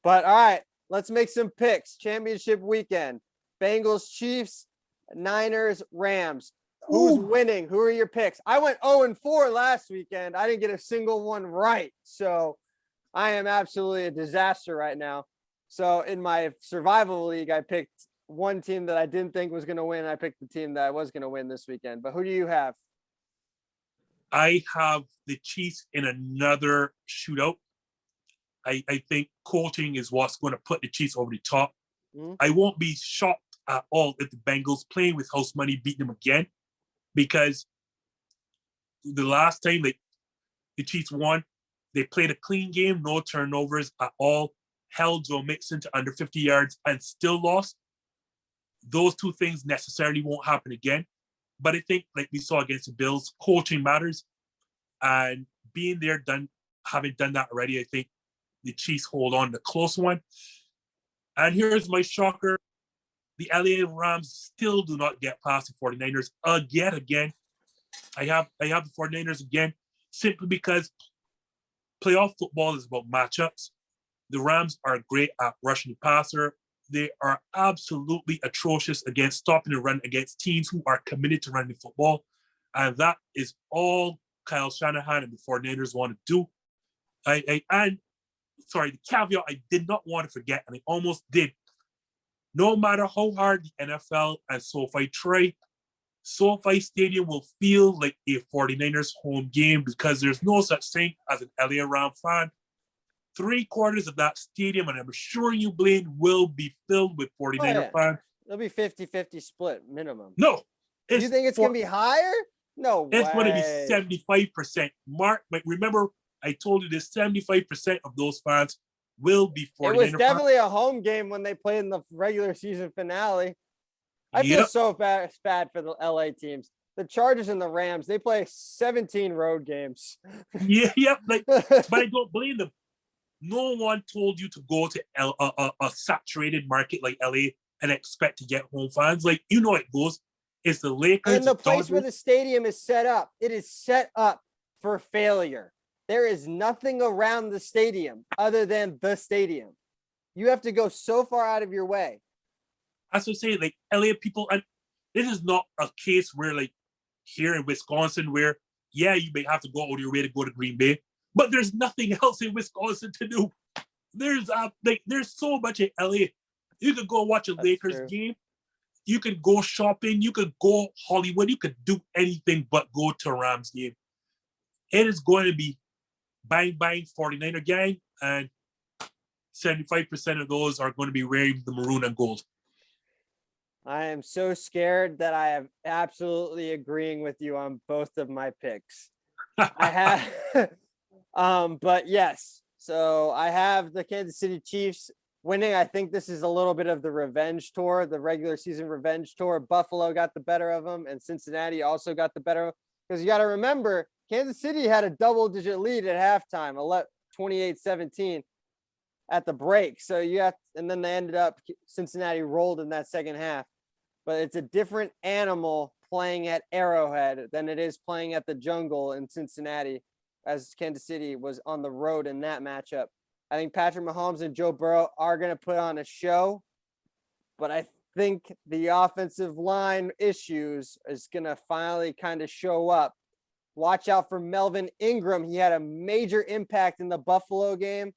But all right, let's make some picks. Championship weekend. Bengals, Chiefs, Niners, Rams. Who's winning? Who are your picks? I went 0-4 last weekend. I didn't get a single one right. So I am absolutely a disaster right now. So in my survival league, I picked one team that I didn't think was going to win. I picked the team that I was going to win this weekend. But who do you have? I have the Chiefs in another shootout. I think coaching is what's going to put the Chiefs over the top. I won't be shocked at all if the Bengals playing with house money beat them again, because the last time the Chiefs won, they played a clean game, no turnovers at all, held Joe Mixon to under 50 yards and still lost. Those two things necessarily won't happen again. But I think, like we saw against the Bills, coaching matters. And being there, having done that already, I think the Chiefs hold on to the close one. And here's my shocker. the LA Rams still do not get past the 49ers again. I have the 49ers again, simply because playoff football is about matchups. The Rams are great at rushing the passer. They are absolutely atrocious against stopping the run against teams who are committed to running football. And that is all Kyle Shanahan and the 49ers want to do. The caveat I did not want to forget, and I almost did. No matter how hard the NFL and SoFi try, SoFi Stadium will feel like a 49ers home game because there's no such thing as an LA Ram fan. 3/4 of that stadium, and I'm sure you, Blaine, will be filled with 49er fans. It'll be 50-50 split minimum. No. You think it's going to be higher? No way. It's going to be 75%. Mark, but remember, I told you this, 75% of those fans will be 49er fans. It was definitely a home game when they played in the regular season finale. I feel so bad for the LA teams. The Chargers and the Rams, they play 17 road games. But I don't blame them. No one told you to go to a saturated market like LA and expect to get home fans. Like, you know, it goes. It's the Lakers. And the place where the stadium is set up, it is set up for failure. There is nothing around the stadium other than the stadium. You have to go so far out of your way. That's what I'm saying. Like, LA people, and this is not a case where, like, here in Wisconsin, where, yeah, you may have to go out of your way to go to Green Bay, but there's nothing else in Wisconsin to do. There's so much in LA. You could go watch a Lakers game. You could go shopping. You could go Hollywood. You could do anything but go to a Rams game. It is going to be bang, 49er gang, and 75% of those are going to be wearing the maroon and gold. I am so scared that I am absolutely agreeing with you on both of my picks. I have, but yes. So I have the Kansas City Chiefs winning. I think this is a little bit of the revenge tour, the regular season revenge tour. Buffalo got the better of them, and Cincinnati also got the better of them. Because you got to remember, Kansas City had a double-digit lead at halftime, 28-17 at the break. So and then they ended up, Cincinnati rolled in that second half. But it's a different animal playing at Arrowhead than it is playing at the Jungle in Cincinnati, as Kansas City was on the road in that matchup. I think Patrick Mahomes and Joe Burrow are going to put on a show, but I think the offensive line issues is going to finally kind of show up. Watch out for Melvin Ingram. He had a major impact in the Buffalo game.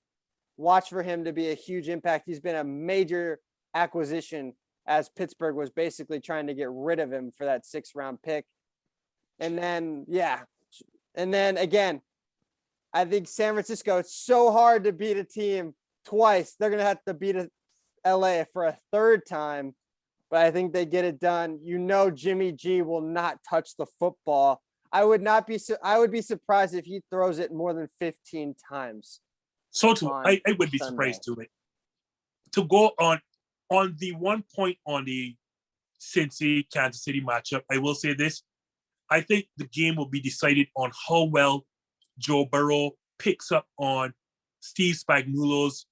Watch for him to be a huge impact. He's been a major acquisition as Pittsburgh was basically trying to get rid of him for that 6th-round pick. And then, again, I think San Francisco, it's so hard to beat a team twice. They're going to have to beat LA for a 3rd time, but I think they get it done. You know, Jimmy G will not touch the football. I would be surprised if he throws it more than 15 times. So too, I would be surprised to it. To go on the one point on the Cincy Kansas City matchup, I will say this. I think the game will be decided on how well Joe Burrow picks up on Steve Spagnuolo's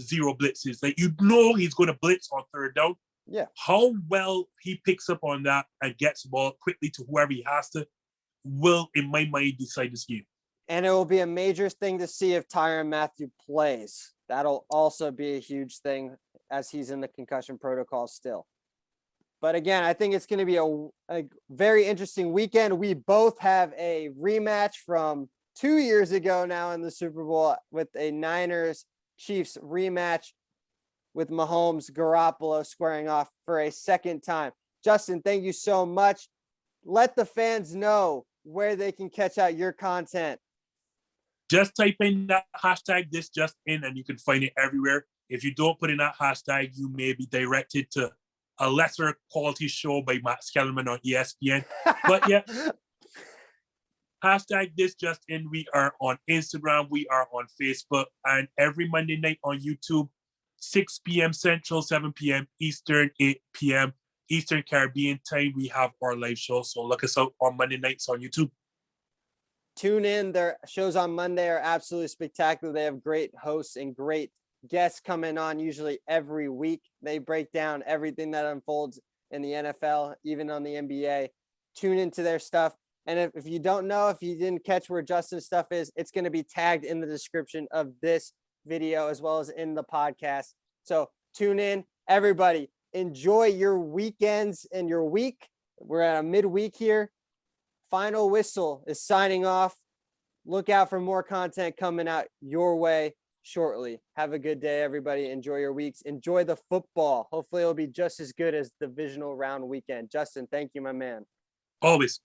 zero blitzes. Like, you know, he's going to blitz on 3rd down. Yeah. How well he picks up on that and gets the ball quickly to whoever he has to will, in my mind, decide this game. And it will be a major thing to see if Tyrann Mathieu plays. That'll also be a huge thing as he's in the concussion protocol still. But again, I think it's going to be a very interesting weekend. We both have a rematch from 2 years ago now in the Super Bowl with a Niners-Chiefs rematch with Mahomes, Garoppolo squaring off for a 2nd time. Justin, thank you so much. Let the fans know where they can catch out your content. Just type in that hashtag #ThisJustIn and you can find it everywhere. If you don't put in that hashtag, you may be directed to a lesser quality show by Matt Skellerman on ESPN. But yeah, hashtag #ThisJustIn. We are on Instagram. We are on Facebook. And every Monday night on YouTube, 6 p.m. Central, 7 p.m. Eastern, 8 p.m. Eastern Caribbean time, we have our live show. So look us out on Monday nights on YouTube. Tune in. Their shows on Monday are absolutely spectacular. They have great hosts and great guests coming on usually every week. They break down everything that unfolds in the NFL, even on the NBA. Tune into their stuff. And if you don't know, if you didn't catch where Justin's stuff is, it's going to be tagged in the description of this video as well as in the podcast. So tune in. Everybody, enjoy your weekends and your week. We're at a midweek here. Final Whistle is signing off. Look out for more content coming out your way shortly. Have a good day, everybody. Enjoy your weeks. Enjoy the football. Hopefully it'll be just as good as the divisional round weekend. Justin, thank you, my man. Always.